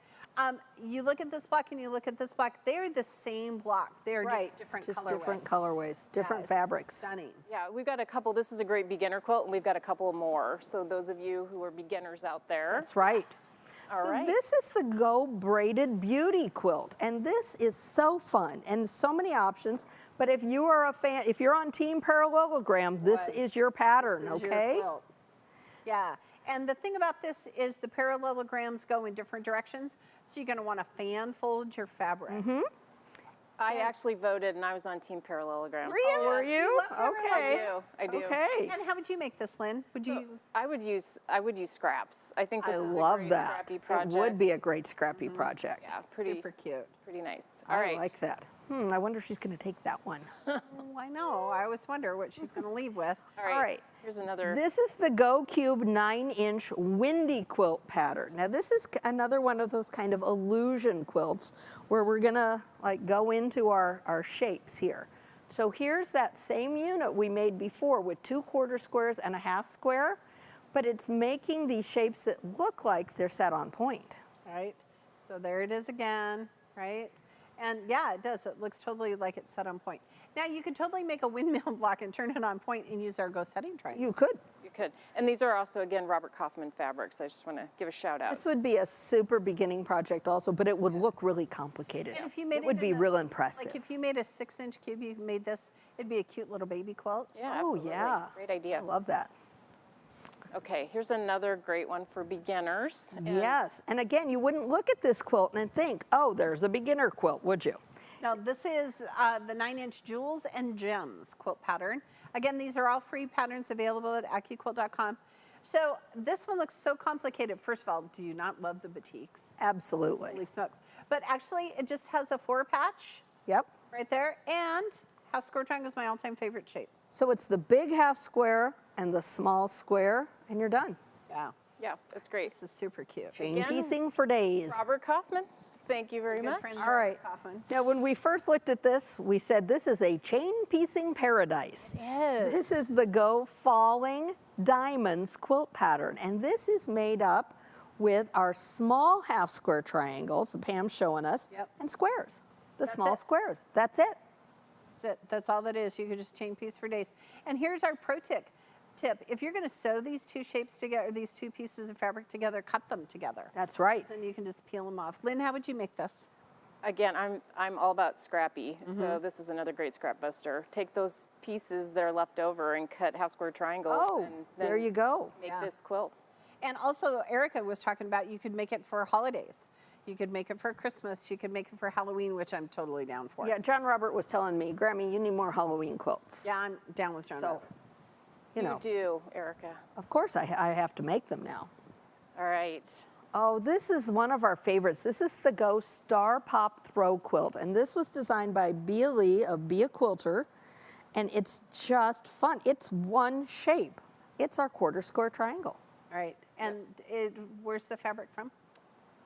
You look at this block and you look at this block, they're the same block. They're just different colorways. different colorways, different it's fabrics. Stunning. Yeah, we've got a couple. This is a great beginner quilt, and we've got a couple more. So those of you who are beginners out there. That's right. All so right. this is the Go Braided Beauty Quilt, and this is so fun and so many options. But if you are a fan, if you're on Team Parallelogram, this is your pattern, This is your okay? quilt. Yeah, And the thing about this is the parallelograms go in different directions, so you're going to want to fan fold your fabric. I actually voted, and I was on Team Parallelogram. Really? Were you? Okay. I do. Okay. And how would you make this, Lynn? Would you? I would use scraps. I think this I is love a great that. scrappy It project. would be a great scrappy project. Yeah, pretty Super cute. pretty nice. All I right. like that. I wonder if she's going to take that one. Oh, I know. I always wonder what she's going to leave with. All right. Here's another. This is the Gocube 9-inch windy quilt pattern. Now this is another one of those kind of illusion quilts where we're gonna like go into our shapes here. So here's that same unit we made before with 2 quarter squares and a half square, but it's making these shapes that look like they're set on point. Right? So there it is again, right? And yeah, it does. It looks totally like it's set on point. Now you could totally make a windmill block and turn it on point and use our Go setting triangle. You could. You could. And these are also, again, Robert Kaufman fabrics. I just want to give a shout out. This would be a super beginning project also, but it would look really complicated. And if you made it would be in real a- impressive. Like if you made a 6-inch cube, you made this, it'd be a cute little baby quilt. Yeah, Oh absolutely. yeah. Great idea. I love that. Okay, here's another great one for beginners. And Yes, and again, you wouldn't look at this quilt and think, oh, there's a beginner quilt, would you? Now this is the 9-inch Jewels and Gems quilt pattern. Again, these are all free patterns available at AccuQuilt.com. So this one looks so complicated. First of all, do you not love the batiks? Absolutely. Holy smokes. But actually, it just has a 4-patch Yep. right there. And half square triangle is my all-time favorite shape. So it's the big half square and the small square, and you're done. Yeah, Yeah, that's great. this is super cute. Chain Again, piecing for days. Robert Kaufman, thank you very Good much. friends, All right. Kaufman. Now, when we first looked at this, we said this is a chain piecing paradise. Yes. This is the Go Falling Diamonds quilt pattern, and this is made up with our small half square triangles, Pam's showing us, Yep. and squares, the That's small it. squares. That's it. That's it. That's all that is. You can just chain piece for days. And here's our pro tip. If you're going to sew these 2 shapes together, these 2 pieces of fabric together, cut them together. That's right. Then you can just peel them off. Lynn, how would you make this? Again, I'm all about scrappy, so this is another great scrap buster. Take those pieces that are left over and cut half square triangles. Oh, and there then you go. Make Yeah. this quilt. And also, Erica was talking about you could make it for holidays. You could make it for Christmas. You could make it for Halloween, which I'm totally down for. Yeah, John Robert was telling me, Grammy, you need more Halloween quilts. Yeah, I'm down with John. So, Robert. you know, do, Erica. of course I have to make them now. All right. Oh, this is one of our favorites. This is the Go Star Pop Throw Quilt, and this was designed by Bea Lee of Be a Quilter, and it's just fun. It's one shape. It's our quarter square triangle. All right. And where's the fabric from?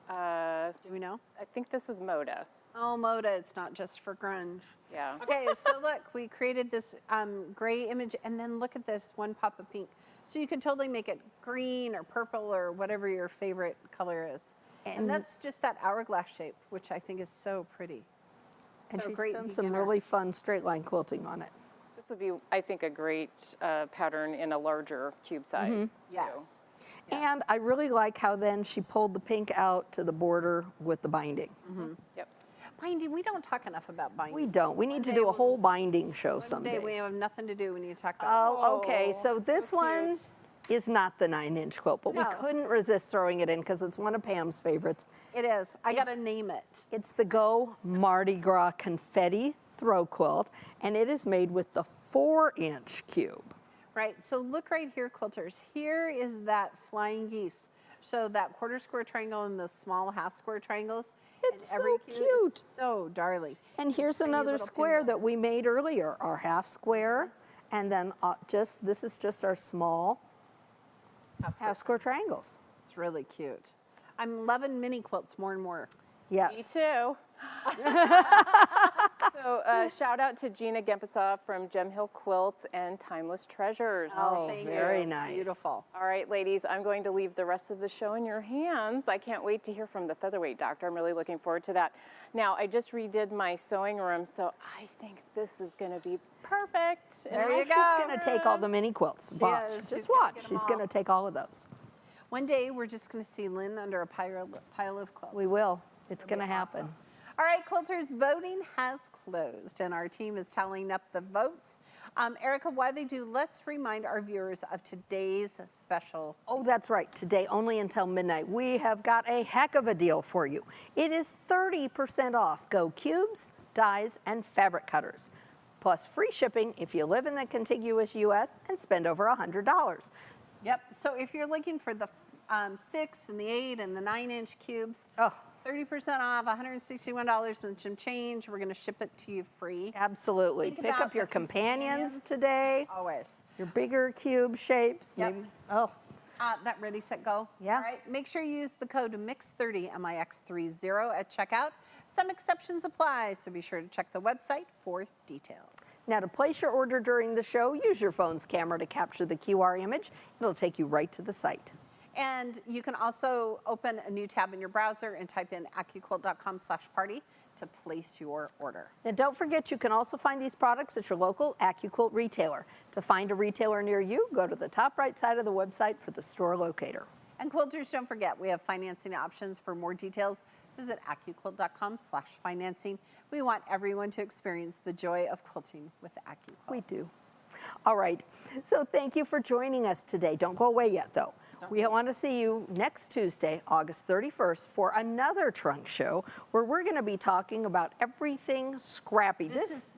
Do we know? I think this is Moda. Oh, Moda. It's not just for grunge. Yeah. Okay, so look, we created this gray image, and then look at this one pop of pink. So you could totally make it green or purple or whatever your favorite color is. And And- that's just that hourglass shape, which I think is so pretty. And So she's great done some beginner. really fun straight line quilting on it. This would be, I think, a great pattern in a larger cube size. too. Yes. And I really like how then she pulled the pink out to the border with the binding. Yep. Binding, we don't talk enough about binding. We don't. We need to day do a we'll- whole binding show One someday. day we have nothing to do. We need to talk about Oh, okay. Oh, So this so one cute. is not the 9-inch quilt, but we No. couldn't resist throwing it in because it's one of Pam's favorites. it. Is. I got to name it. It's the Go Mardi Gras Confetti Throw Quilt, and it is made with the 4-inch cube. Right, so look right here, quilters. Here is that flying geese. So that quarter square triangle and those small half square triangles. It's and every so cube, cute. It's so darling. And here's Tiny another little square that pinwheels. we made earlier, our half square, and then this is just our small half square triangles. It's really cute. I'm loving mini quilts more and more. Me Yes. too. So shout out to Gina Gempisoff from Gem Hill Quilts and Timeless Treasures. Oh, thank very you. It's nice. Beautiful. All right, ladies, I'm going to leave the rest of the show in your hands. I can't wait to hear from the Featherweight Doctor. I'm really looking forward to that. Now, I just redid my sewing room, so I think this is going to be perfect. There you She's go. going to take all the mini quilts. Watch. is. She's Just gonna watch. get 'em She's all. going to take all of those. One day we're just going to see Lynn under a pile of quilts. We will. It's It'll going to be happen. awesome. All right, quilters, voting has closed, and our team is tallying up the votes. Erica, while they do, let's remind our viewers of today's special. Oh, that's right. Today, only until midnight, we have got a heck of a deal for you. It is 30% off Gocubes, dies, and fabric cutters, plus free shipping if you live in the contiguous U.S. and spend over $100. Yep, so if you're looking for the 6 and the 8 and the 9-inch cubes, 30% off, $161 and some change. We're going to ship it to you free. Absolutely. Think Pick about up your the companions today. Always. Your bigger cube shapes. Yep. Maybe. That ready, set, go. Yeah. All right. Make sure you use the code MIX30, MIX30 at checkout. Some exceptions apply, so be sure to check the website for details. Now, to place your order during the show, use your phone's camera to capture the QR image. It'll take you right to the site. And you can also open a new tab in your browser and type in AccuQuilt.com/party to place your order. Now, don't forget, you can also find these products at your local AccuQuilt retailer. To find a retailer near you, go to the top right side of the website for the store locator. And quilters, don't forget, we have financing options. For more details, visit AccuQuilt.com/financing. We want everyone to experience the joy of quilting with AccuQuilt. We do. All right, so thank you for joining us today. Don't go away yet, though. We want to see you next Tuesday, August 31st, for another trunk show where we're going to be talking about everything scrappy. This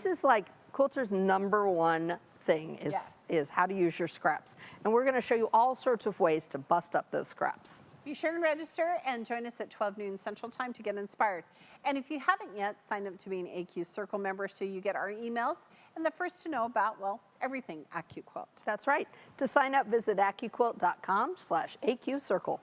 is like quilters' #1 thing is how to use your scraps. And we're going to show you all sorts of ways to bust up those scraps. Be sure and register and join us at 12 noon Central Time to get inspired. And if you haven't yet, sign up to be an AQ Circle member so you get our emails and the first to know about, well, everything AccuQuilt. That's right. To sign up, visit AccuQuilt.com/AQ Circle.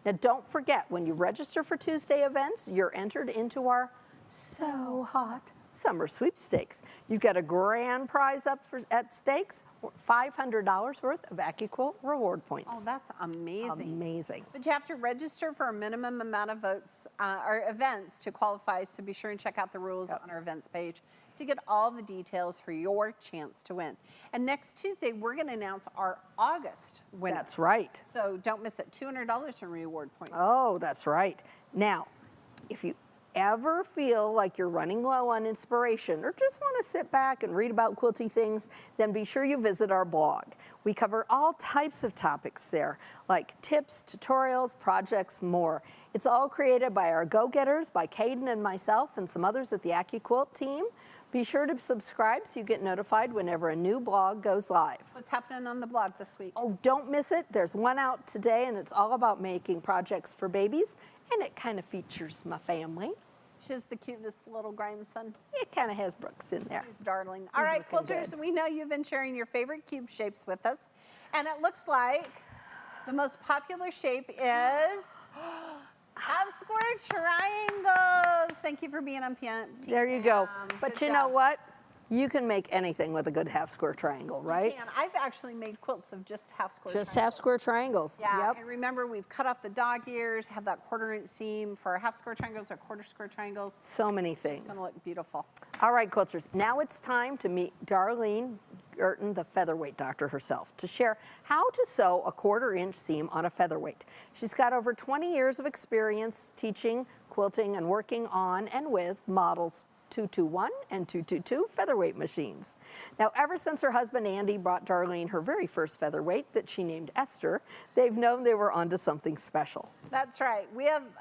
Now, don't forget, when you register for Tuesday events, you're entered into our So Hot Summer Sweepstakes. You've got a grand prize up at stakes, $500 worth of AccuQuilt reward points. Oh, that's amazing. Amazing. But you have to register for a minimum amount of votes or events to qualify, so be sure and check out the rules on our events page to get all the details for your chance to win. And next Tuesday, we're going to announce our August winner. That's right. So don't miss it, $200 in reward points. Oh, that's right. Now, if you ever feel like you're running low on inspiration or just want to sit back and read about quilty things, then be sure you visit our blog. We cover all types of topics there, like tips, tutorials, projects, more. It's all created by our go-getters, by Caden and myself and some others at the AccuQuilt team. Be sure to subscribe so you get notified whenever a new blog goes live. What's happening on the blog this week? Oh, don't miss it. There's one out today, and it's all about making projects for babies, and it kind of features my family. She's the cutest little grandson. It kind of has Brooks in there. He's darling. All right, looking quilters, good. we know you've been sharing your favorite cube shapes with us, and it looks like the most popular shape is half square triangles. Thank you for being on Team There you go. Pam. But Good you know job. what? You can make anything with a good half square triangle, right? And I've actually made quilts of just half square Just half triangles. square triangles. Yeah, Yep. and remember, we've cut off the dog ears, have that 1/4 inch seam for half square triangles or 1/4 square triangles. So many It's things. gonna look beautiful. All right, quilters. Now it's time to meet Darlene Gerton, the Featherweight Doctor herself, to share how to sew a 1/4 inch seam on a featherweight. She's got over 20 years of experience teaching, quilting, and working on and with models 221 and 222 featherweight machines. Now, ever since her husband Andy brought Darlene her very first featherweight that she named Esther, they've known they were onto something special. That's right.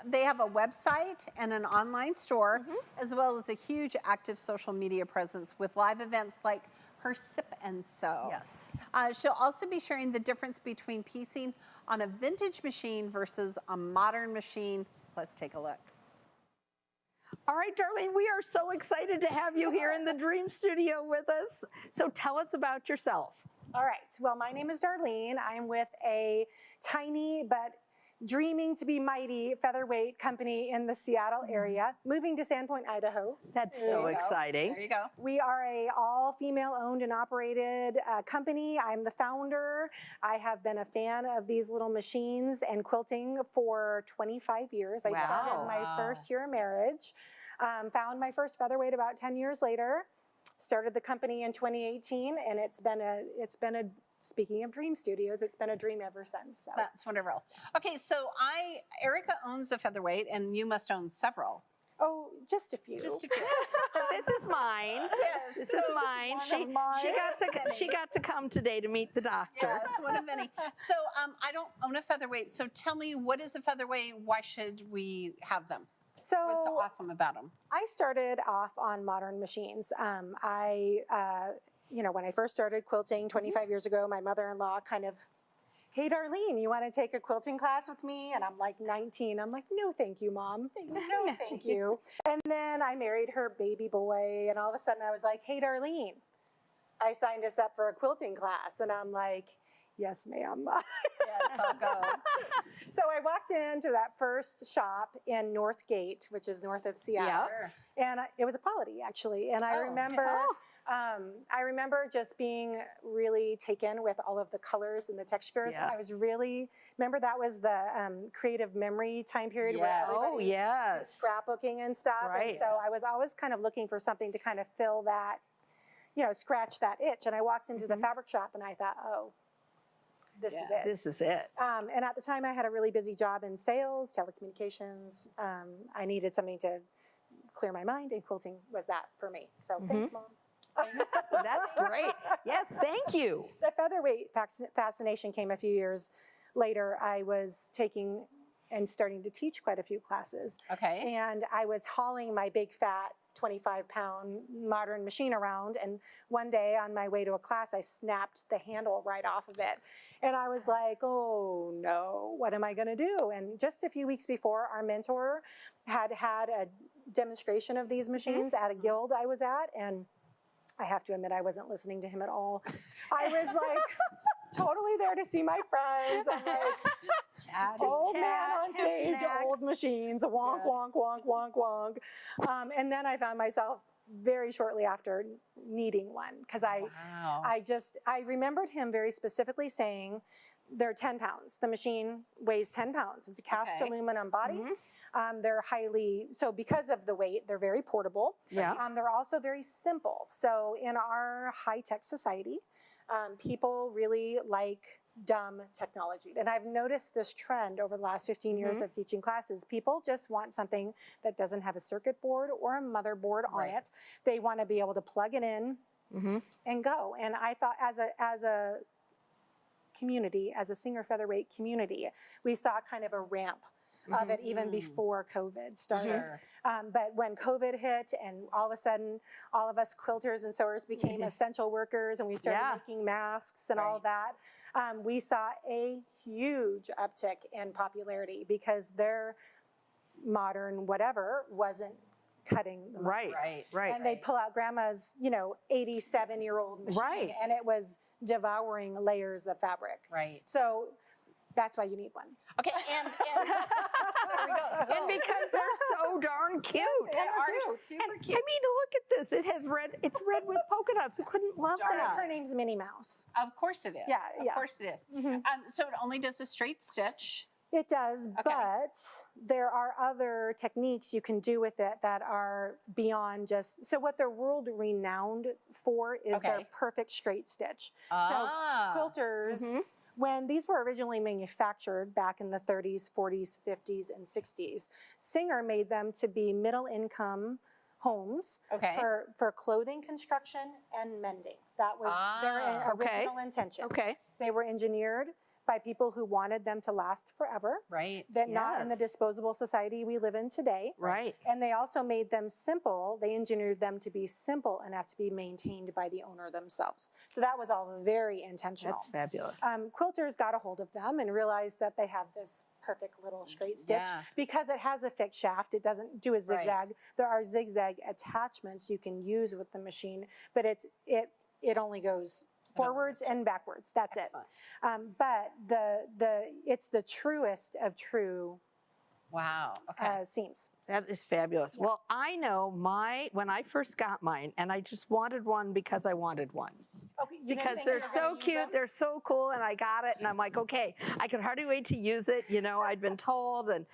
They have a website and an online store, as well as a huge active social media presence with live events like her Sip and Sew. Yes. She'll also be sharing the difference between piecing on a vintage machine versus a modern machine. Let's take a look. All right, Darlene, we are so excited to have you here in the Dream Studio with us. So tell us about yourself. All right, well, my name is Darlene. I'm with a tiny but dreaming to be mighty featherweight company in the Seattle area, moving to Sandpoint, Idaho. That's soon. so exciting. There you go. We are a all-female owned and operated company. I'm the founder. I have been a fan of these little machines and quilting for 25 years. I started my first year of marriage, found my first featherweight about 10 years later, started the company in 2018, and it's been a speaking of dream studios, it's been a dream ever since. So. That's wonderful. Okay, so Erica owns a featherweight, and you must own several. Oh, just a few. Just a few. This is mine. Yes. This is mine. She got to come today to meet the doctor. Yes, one of many. So I don't own a featherweight. So tell me, what is a featherweight? Why should we have them? So What's awesome about them? I started off on modern machines. When I first started quilting 25 years ago, my mother-in-law kind of, hey, Darlene, you want to take a quilting class with me? And I'm like 19. I'm like, no, thank you, Mom. No, thank you. And then I married her baby boy. And all of a sudden I was like, hey, Darlene, I signed us up for a quilting class. And I'm like, yes, ma'am. Yes, I'll go. So I walked into that first shop in Northgate, which is north of Seattle. Yep. And it was a quality, actually. And I remember just being really taken with all of the colors and the textures. Yeah. I was really, remember that was the creative memory time period where Yes. Oh, everybody yes. did scrapbooking and stuff. Right. And so I was always kind of looking for something to kind of fill that, scratch that itch. And I walked into the fabric shop and I thought, oh, this is it. This is it. And at the time I had a really busy job in sales, telecommunications. I needed something to clear my mind, and quilting was that for me. So thanks, Mom. That's great. Yes, thank you. The featherweight fascination came a few years later. I was taking and starting to teach quite a few classes. Okay. And I was hauling my big fat 25-pound modern machine around, and one day on my way to a class I snapped the handle right off of it, and I was like, oh no, what am I going to do? And just a few weeks before, our mentor had a demonstration of these machines at a guild I was at, and I have to admit I wasn't listening to him at all. I was like totally there to see my friends. I'm like, old man on stage, old machines, wonk, wonk, wonk, wonk, wonk. And then I found myself very shortly after needing one, because I remembered him very specifically saying, they're 10 pounds. The machine weighs 10 pounds. It's a cast aluminum body. They're so because of the weight, they're very portable. Yeah. They're also very simple. So in our high-tech society, people really like dumb technology. And I've noticed this trend over the last 15 years of teaching classes. People just want something that doesn't have a circuit board or a motherboard on it. They want to be able to plug it in and go. And I thought as a community, as a Singer Featherweight community, we saw kind of a ramp of it even before COVID started. But when COVID hit, and all of a sudden, all of us quilters and sewers became essential workers, and we started making masks and all that, we saw a huge uptick in popularity because their modern whatever wasn't cutting the Right. And they'd pull out grandma's, 87-year-old machine, and it was devouring layers of fabric. Right. So that's why you need one. Okay, and there we go. So, And because they're so darn cute. they are super cute. I mean, look at this. It's red with polka dots. Who couldn't love that? Her name's Minnie Mouse. Of course it is. Yeah, Of course it is. So it only does a straight stitch. It does, but there are other techniques you can do with it that are beyond just, so what they're world renowned for is their perfect straight stitch. So quilters, when these were originally manufactured back in the 30s, 40s, 50s, and 60s, Singer made them to be middle income homes for clothing construction and mending. That was their original intention. They were engineered by people who wanted them to last forever. Right. That not in the disposable society we live in today. Right. And they also made them simple. They engineered them to be simple enough to be maintained by the owner themselves. So that was all very intentional. That's fabulous. Quilters got a hold of them and realized that they have this perfect little straight stitch because it has a fixed shaft. It doesn't do a zigzag. There are zigzag attachments you can use with the machine, but it only goes forwards and backwards. That's it. But it's the truest of true seams. That is fabulous. Well, I know when I first got mine, and I just wanted one because I wanted one. Because they're so cute, they're so cool, and I got it, and I'm like, okay, I could hardly wait to use it. I'd been told, and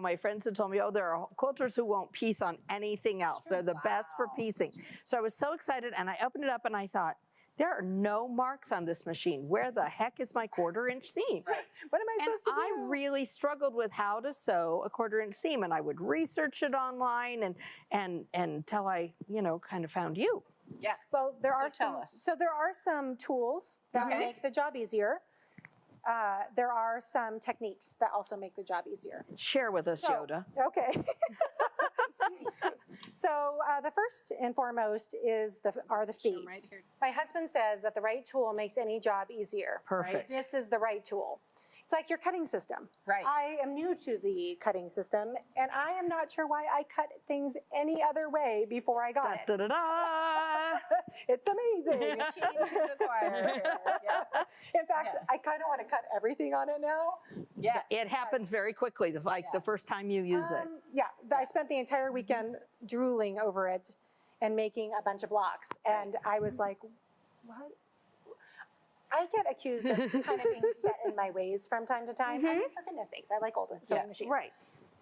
my friends had told me, oh, there are quilters who won't piece on anything else. They're the best for piecing. So I was so excited, and I opened it up, and I thought, There are no marks on this machine. Where the heck is my 1/4-inch seam? What am I And supposed to do? I really struggled with how to sew a 1/4-inch seam, and I would research it online and until I, kind of found you. Yeah. Well, there So are tell some. us. So there are some tools that Okay. make the job easier. There are some techniques that also make the job easier. Share with us, So- Yoda. Okay. So the first and foremost are the feet. right here. My husband says that the right tool makes any job easier. Perfect. This is the right tool. It's like your cutting system. Right. I am new to the cutting system, and I am not sure why I cut things any other way before I got it. Da-da-da-da. It's amazing. Preaching to the choir here. Yeah. In fact, I kind of want to cut everything on it now. Yeah. It happens very quickly, the Yes. first time you use it. Yeah, I spent the entire weekend drooling over it and making a bunch of blocks. And I was like, what? I get accused of kind of being set in my ways from time to time. I mean, for goodness sakes, I like old sewing machines. Right.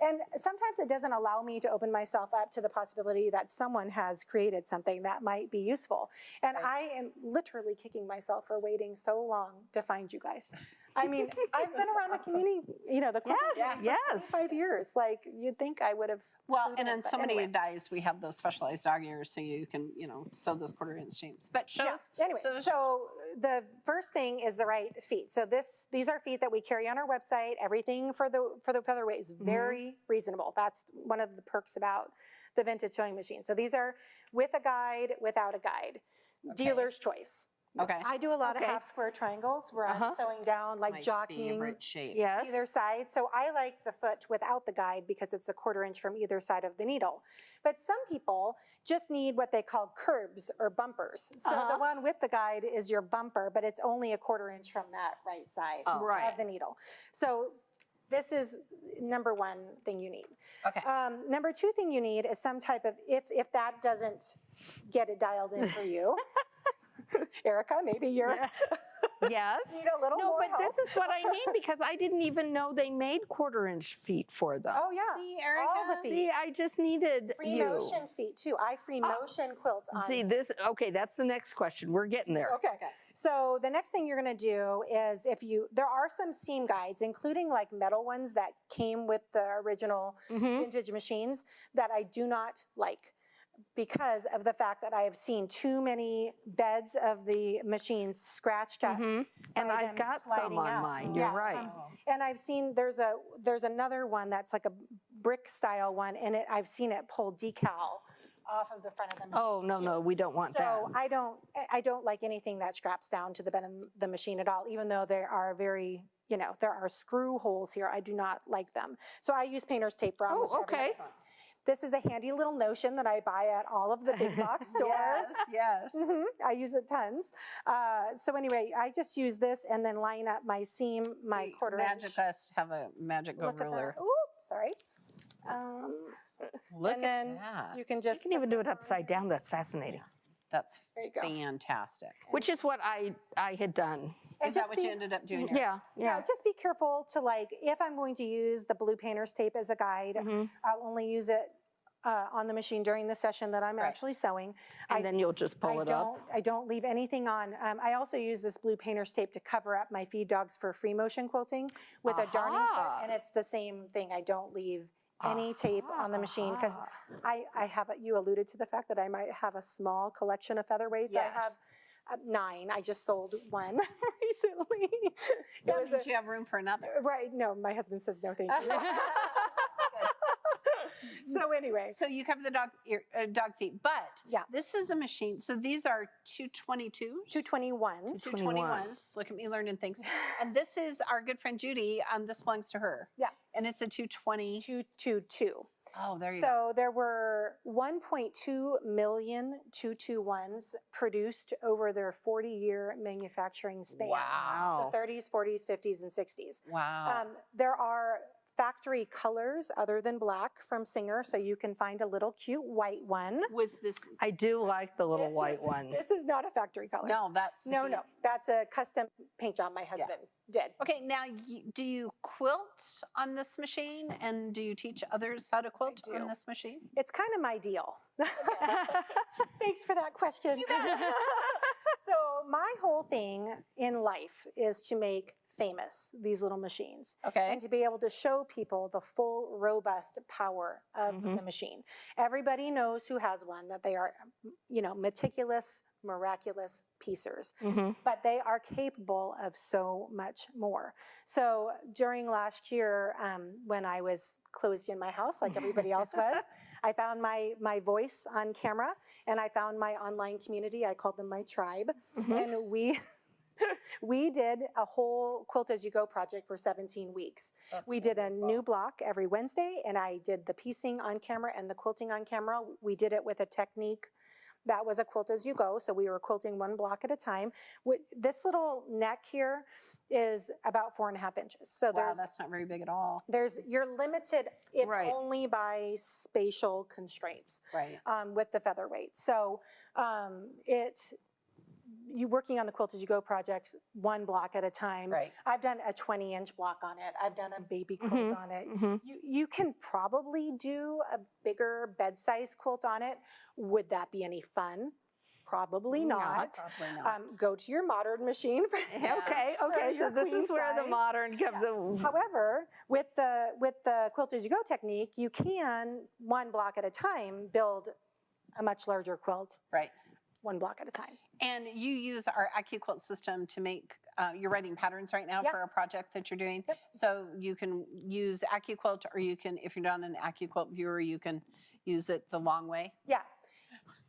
And sometimes it doesn't allow me to open myself up to the possibility that someone has created something that might be useful. And I am literally kicking myself for waiting so long to find you guys. I mean, I've been around the community, the quilting Yes, for yes. 25 years. Like, you'd think I would have. Well, clued and in, on but so many anyway. dies, we have those specialized dog ears, so you can, sew those 1/4-inch seams. But show us. Anyway, so the first thing is the right feet. So these are feet that we carry on our website. Everything for the featherweight is very reasonable. That's one of the perks about the vintage sewing machine. So these are with a guide, without a guide, dealer's choice. Okay. I do a lot of Okay. half square triangles where I'm sewing down, like My jockeying favorite shape. Yes. either side. So I like the foot without the guide because it's a 1/4 inch from either side of the needle. But some people just need what they call curbs or bumpers. So the one with the guide is your bumper, but it's only a 1/4 inch from that right side Right. of the needle. So this is number one thing you need. Okay. Number two thing you need is some type of, if that doesn't get it dialed in for you, Erica, maybe you're Yes. need a little No, more but help. this is what I need because I didn't even know they made 1/4-inch feet for them. Oh yeah, See, Erica? all the feet. See, I just needed Free you. motion feet too. I free motion quilt on. See, okay, that's the next question. We're getting there. Okay. So the next thing you're going to do is there are some seam guides, including like metal ones that came with the original vintage machines that I do not like because of the fact that I have seen too many beds of the machines scratched up. And by I've them got some sliding on out. mine. You're Yeah, right. And I've seen there's another one that's like a brick style one, and I've seen it pull decal off of the front of the machine. Oh, no, too. no, we don't want that. So I don't like anything that straps down to the bed of the machine at all, even though there are there are screw holes here. I do not like them. So I use painter's tape for almost okay. everything. This is a handy little Notion that I buy at all of the big box stores. Yes. I use it tons. So anyway, I just use this and then line up my seam, my 1/4 Magic inch. us have a magic go Look at ruler. that. Ooh, sorry. Look And then at that. you can You just can even do it upside down. That's fascinating. That's There you go. fantastic. Which is what I had done. And Is that just what you be- ended up doing? Yeah, Yeah, yeah. just be careful to if I'm going to use the blue painter's tape as a guide, I'll only use it on the machine during the session that I'm actually sewing. And then you'll just pull it up. I don't leave anything on. I also use this blue painter's tape to cover up my feed dogs for free motion quilting with a darning Aha. foot, and it's the same thing. I don't leave any tape on the machine because I have, you alluded to the fact that I might have a small collection of featherweights. I Yes. have 9. I just sold one recently. That means you have room for another. Right, no, my husband says no thank you. So anyway, So you cover the dog feet, but Yeah. this is a machine. So these are 222s? 221. 221s. Look at me learning things. And this is our good friend Judy. This belongs to her. Yeah. And it's a 220. 222. Oh, there you go. So there were 1.2 million 221s produced over their 40-year manufacturing span. Wow. So 30s, 40s, 50s, and 60s. Wow. There are factory colors other than black from Singer, so you can find a little cute white one. Was this? I do like the little This white is- ones. This is not a factory color. No, that's. No, that's a custom paint job my husband did. Okay, now do you quilt on this machine, and do you teach others how to quilt on this machine? It's kind of my deal. Thanks for that question. So So my whole thing in life is to make famous these little machines. Okay. And to be able to show people the full, robust power of the machine. Everybody knows who has one, that they are, meticulous, miraculous piecers. But they are capable of so much more. So during last year, when I was closed in my house, like everybody else was, I found my voice on camera, and I found my online community. I called them my tribe. And we did a whole Quilt As You Go project for 17 weeks. We did a new block every Wednesday, and I did the piecing on camera and the quilting on camera. We did it with a technique that was a Quilt As You Go, so we were quilting one block at a time. This little neck here is about 4.5 inches. So That's not very big at all. you're limited if only by spatial constraints with the featherweight. So you working on the Quilt As You Go projects one block at a time. I've done a 20-inch block on it. I've done a baby quilt on it. You can probably do a bigger bed-size quilt on it. Would that be any fun? Probably not. Go to your modern machine. Okay, so this is where the modern comes in. However, with the Quilt As You Go technique, you can, one block at a time, build a much larger quilt. One block at a time. And you use our AccuQuilt system to make, you're writing patterns right now for a project that you're doing. So you can use AccuQuilt, or you can, if you're not an AccuQuilt viewer, you can use it the long way.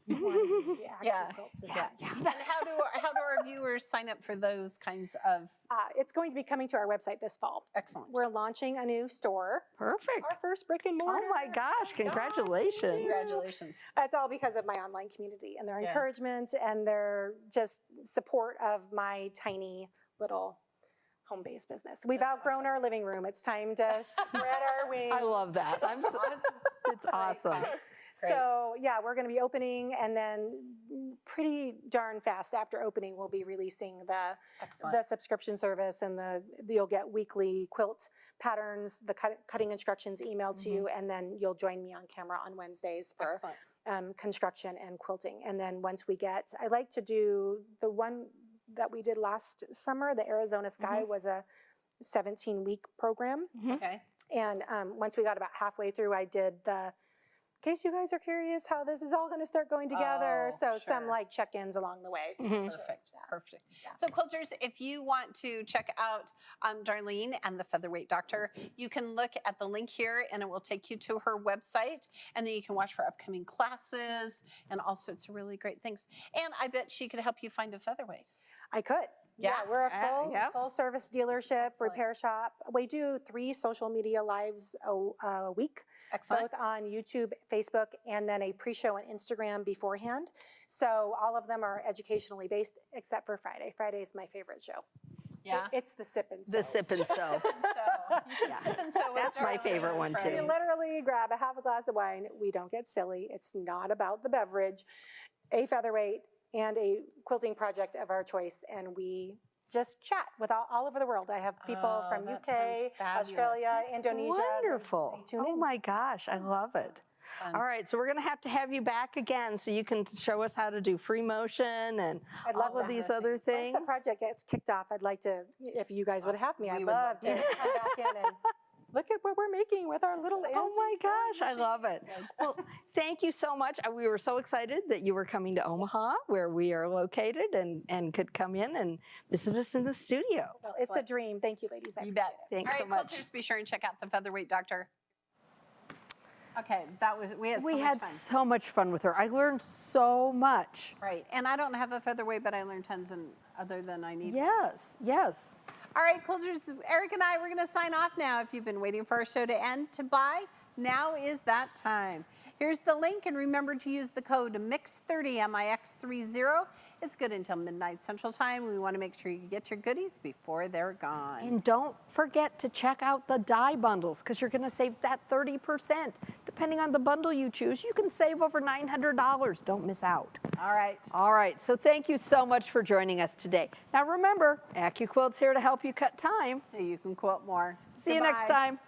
You want to use the AccuQuilt system. And how do our viewers sign up for those kinds of? It's going to be coming to our website this fall. Excellent. We're launching a new store. Perfect. Our first brick and mortar. Oh my gosh, congratulations. Congratulations. It's all because of my online community and their encouragement and their just support of my tiny little home-based business. We've outgrown our living room. It's time to spread our wings. I love that. It's awesome. So yeah, we're going to be opening, and then pretty darn fast after opening, we'll be releasing the subscription service, and you'll get weekly quilt patterns, the cutting instructions emailed to you, and then you'll join me on camera on Wednesdays for construction and quilting. And then once I like to do the one that we did last summer, the Arizona Sky was a 17-week program. And once we got about halfway through, I did in case you guys are curious how this is all going to start going together. Some like check-ins along the way. Perfect. So quilters, if you want to check out Darlene and the Featherweight Doctor, you can look at the link here, and it will take you to her website, and then you can watch her upcoming classes and all sorts of really great things. And I bet she could help you find a featherweight. I could. Yeah, we're a full service dealership, repair shop. We do 3 social media lives a week, both on YouTube, Facebook, and then a pre-show on Instagram beforehand. So all of them are educationally based, except for Friday. Friday is my favorite show. It's the sip and sew. The sip and sew. You should sip and sew. That's my favorite one too. You literally grab a half a glass of wine. We don't get silly. It's not about the beverage. A featherweight and a quilting project of our choice, and we just chat with all over the world. I have people from UK, Australia, Indonesia. Wonderful. Oh my gosh, I love it. All right, so we're going to have you back again so you can show us how to do free motion and all of these other things. Once the project gets kicked off, I'd like to, if you guys would have me, I'd love to come back in and look at what we're making with our little Oh my gosh, I love it. Well, thank you so much. We were so excited that you were coming to Omaha, where we are located, and could come in and visit us in the studio. Well, it's a dream. Thank you, ladies. I You bet. appreciate it. Thanks so much. Quilters, be sure and check out the Featherweight Doctor. Okay, we had so much fun with her. I learned so much. Right, and I don't have a featherweight, but I learned tons other than I need. Yes. All right, quilters, Eric and I, we're going to sign off now. If you've been waiting for our show to end to buy, now is that time. Here's the link, and remember to use the code MIX30, MIX30. It's good until midnight Central Time. We want to make sure you get your goodies before they're gone. And don't forget to check out the die bundles, because you're going to save that 30%. Depending on the bundle you choose, you can save over $900. Don't miss out. All right, so thank you so much for joining us today. Now remember, AccuQuilt's here to help you cut time. So you can quilt more. See you next time.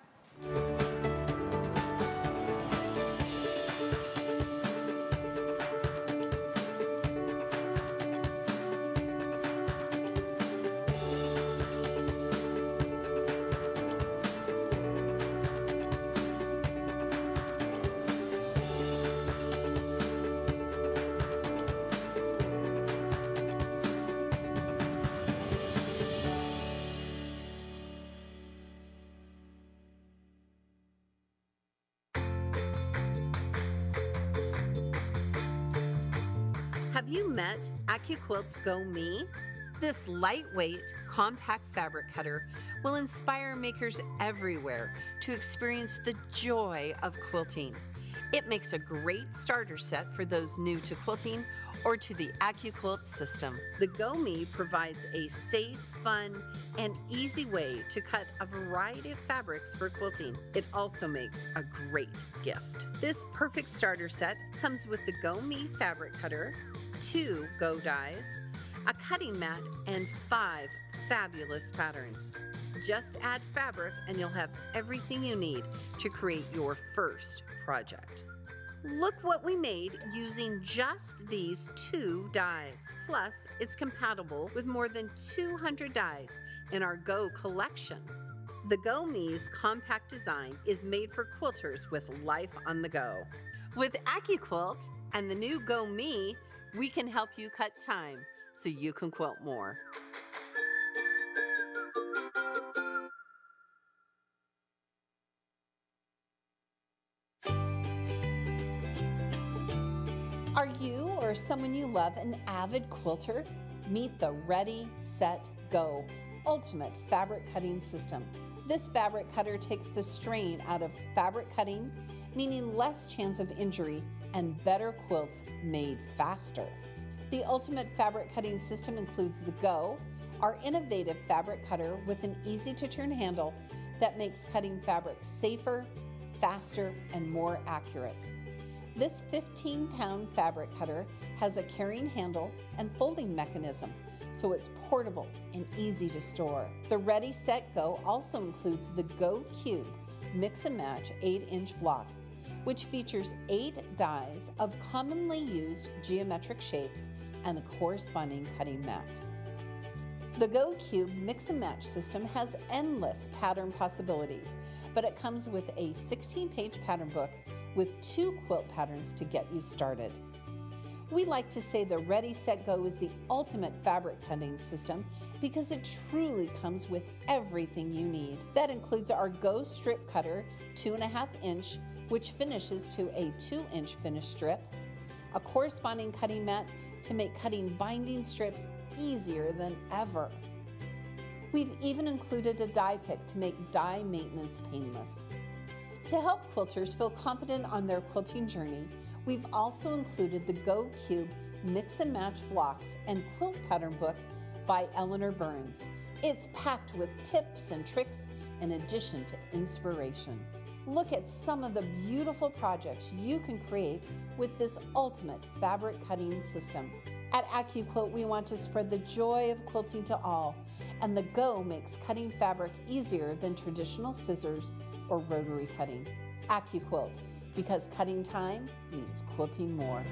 Have you met AccuQuilt's Go Me? This lightweight, compact fabric cutter will inspire makers everywhere to experience the joy of quilting. It makes a great starter set for those new to quilting or to the AccuQuilt system. The Go Me provides a safe, fun, and easy way to cut a variety of fabrics for quilting. It also makes a great gift. This perfect starter set comes with the Go Me fabric cutter, 2 Go dies, a cutting mat, and 5 fabulous patterns. Just add fabric and you'll have everything you need to create your first project. Look what we made using just these 2 dies. Plus, it's compatible with more than 200 dies in our Go collection. The Go Me's compact design is made for quilters with life on the go. With AccuQuilt and the new Go Me, we can help you cut time so you can quilt more. Are you or someone you love an avid quilter? Meet the Ready, Set, Go ultimate fabric cutting system. This fabric cutter takes the strain out of fabric cutting, meaning less chance of injury and better quilts made faster. The ultimate fabric cutting system includes the Go, our innovative fabric cutter with an easy-to-turn handle that makes cutting fabric safer, faster, and more accurate. This 15-pound fabric cutter has a carrying handle and folding mechanism, so it's portable and easy to store. The Ready, Set, Go also includes the Gocube Mix and Match 8-inch block, which features 8 dies of commonly used geometric shapes and a corresponding cutting mat. The Gocube Mix and Match system has endless pattern possibilities, but it comes with a 16-page pattern book with 2 quilt patterns to get you started. We like to say the Ready, Set, Go is the ultimate fabric cutting system because it truly comes with everything you need. That includes our Go strip cutter, 2.5 inch, which finishes to a 2-inch finish strip, a corresponding cutting mat to make cutting binding strips easier than ever. We've even included a die pick to make die maintenance painless. To help quilters feel confident on their quilting journey, we've also included the Gocube Mix and Match blocks and quilt pattern book by Eleanor Burns. It's packed with tips and tricks in addition to inspiration. Look at some of the beautiful projects you can create with this ultimate fabric cutting system. At AccuQuilt, we want to spread the joy of quilting to all, and the Go makes cutting fabric easier than traditional scissors or rotary cutting. AccuQuilt, because cutting time means quilting more.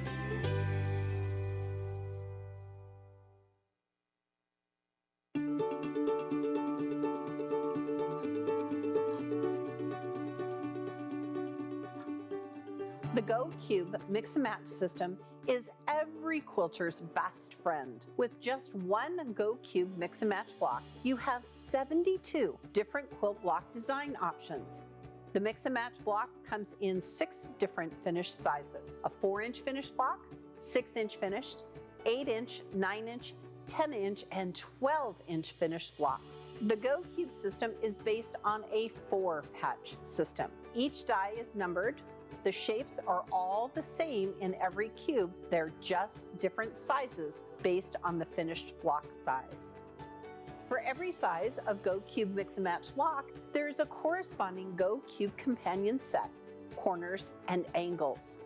The Gocube Mix and Match system is every quilter's best friend. With just one Gocube Mix and Match block, you have 72 different quilt block design options. The Mix and Match block comes in 6 different finished sizes: a 4-inch finished block, 6-inch finished, 8-inch, 9-inch, 10-inch, and 12-inch finished blocks. The Gocube system is based on a 4-patch system. Each die is numbered. The shapes are all the same in every cube. They're just different sizes based on the finished block size. For every size of Gocube Mix and Match block, there is a corresponding Gocube companion set, corners and angles.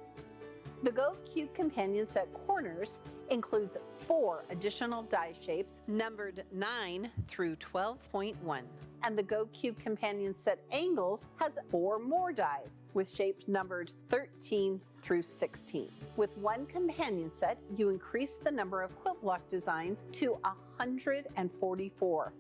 The Gocube companion set corners includes 4 additional die shapes numbered 9 through 12.1. And the Gocube companion set angles has 4 more dies with shapes numbered 13 through 16. With one companion set, you increase the number of quilt block designs to 144.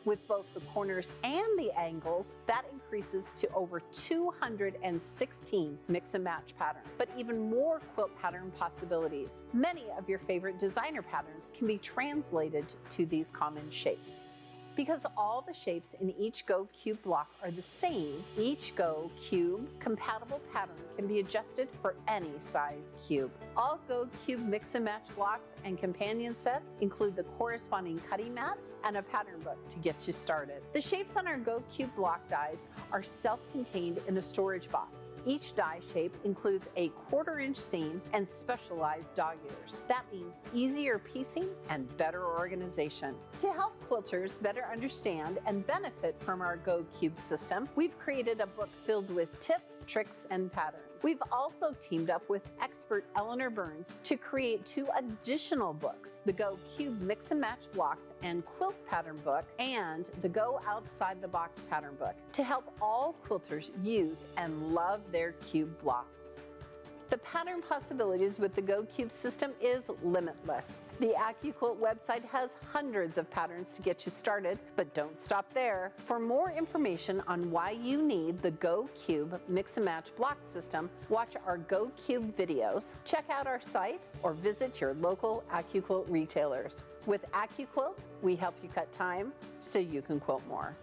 With both the corners and the angles, that increases to over 216 mix and match patterns, but even more quilt pattern possibilities. Many of your favorite designer patterns can be translated to these common shapes. Because all the shapes in each Gocube block are the same, each Gocube compatible pattern can be adjusted for any size cube. All Gocube mix and match blocks and companion sets include the corresponding cutting mat and a pattern book to get you started. The shapes on our Gocube block dies are self-contained in a storage box. Each die shape includes a 1/4-inch seam and specialized dog ears. That means easier piecing and better organization. To help quilters better understand and benefit from our Gocube system, we've created a book filled with tips, tricks, and patterns. We've also teamed up with expert Eleanor Burns to create 2 additional books, the Gocube Mix and Match Blocks and Quilt Pattern Book and the Go Outside the Box Pattern Book to help all quilters use and love their cube blocks. The pattern possibilities with the Gocube system is limitless. The AccuQuilt website has hundreds of patterns to get you started, but don't stop there. For more information on why you need the Gocube Mix and Match block system, watch our Gocube videos, check out our site, or visit your local AccuQuilt retailers. With AccuQuilt, we help you cut time so you can quilt more.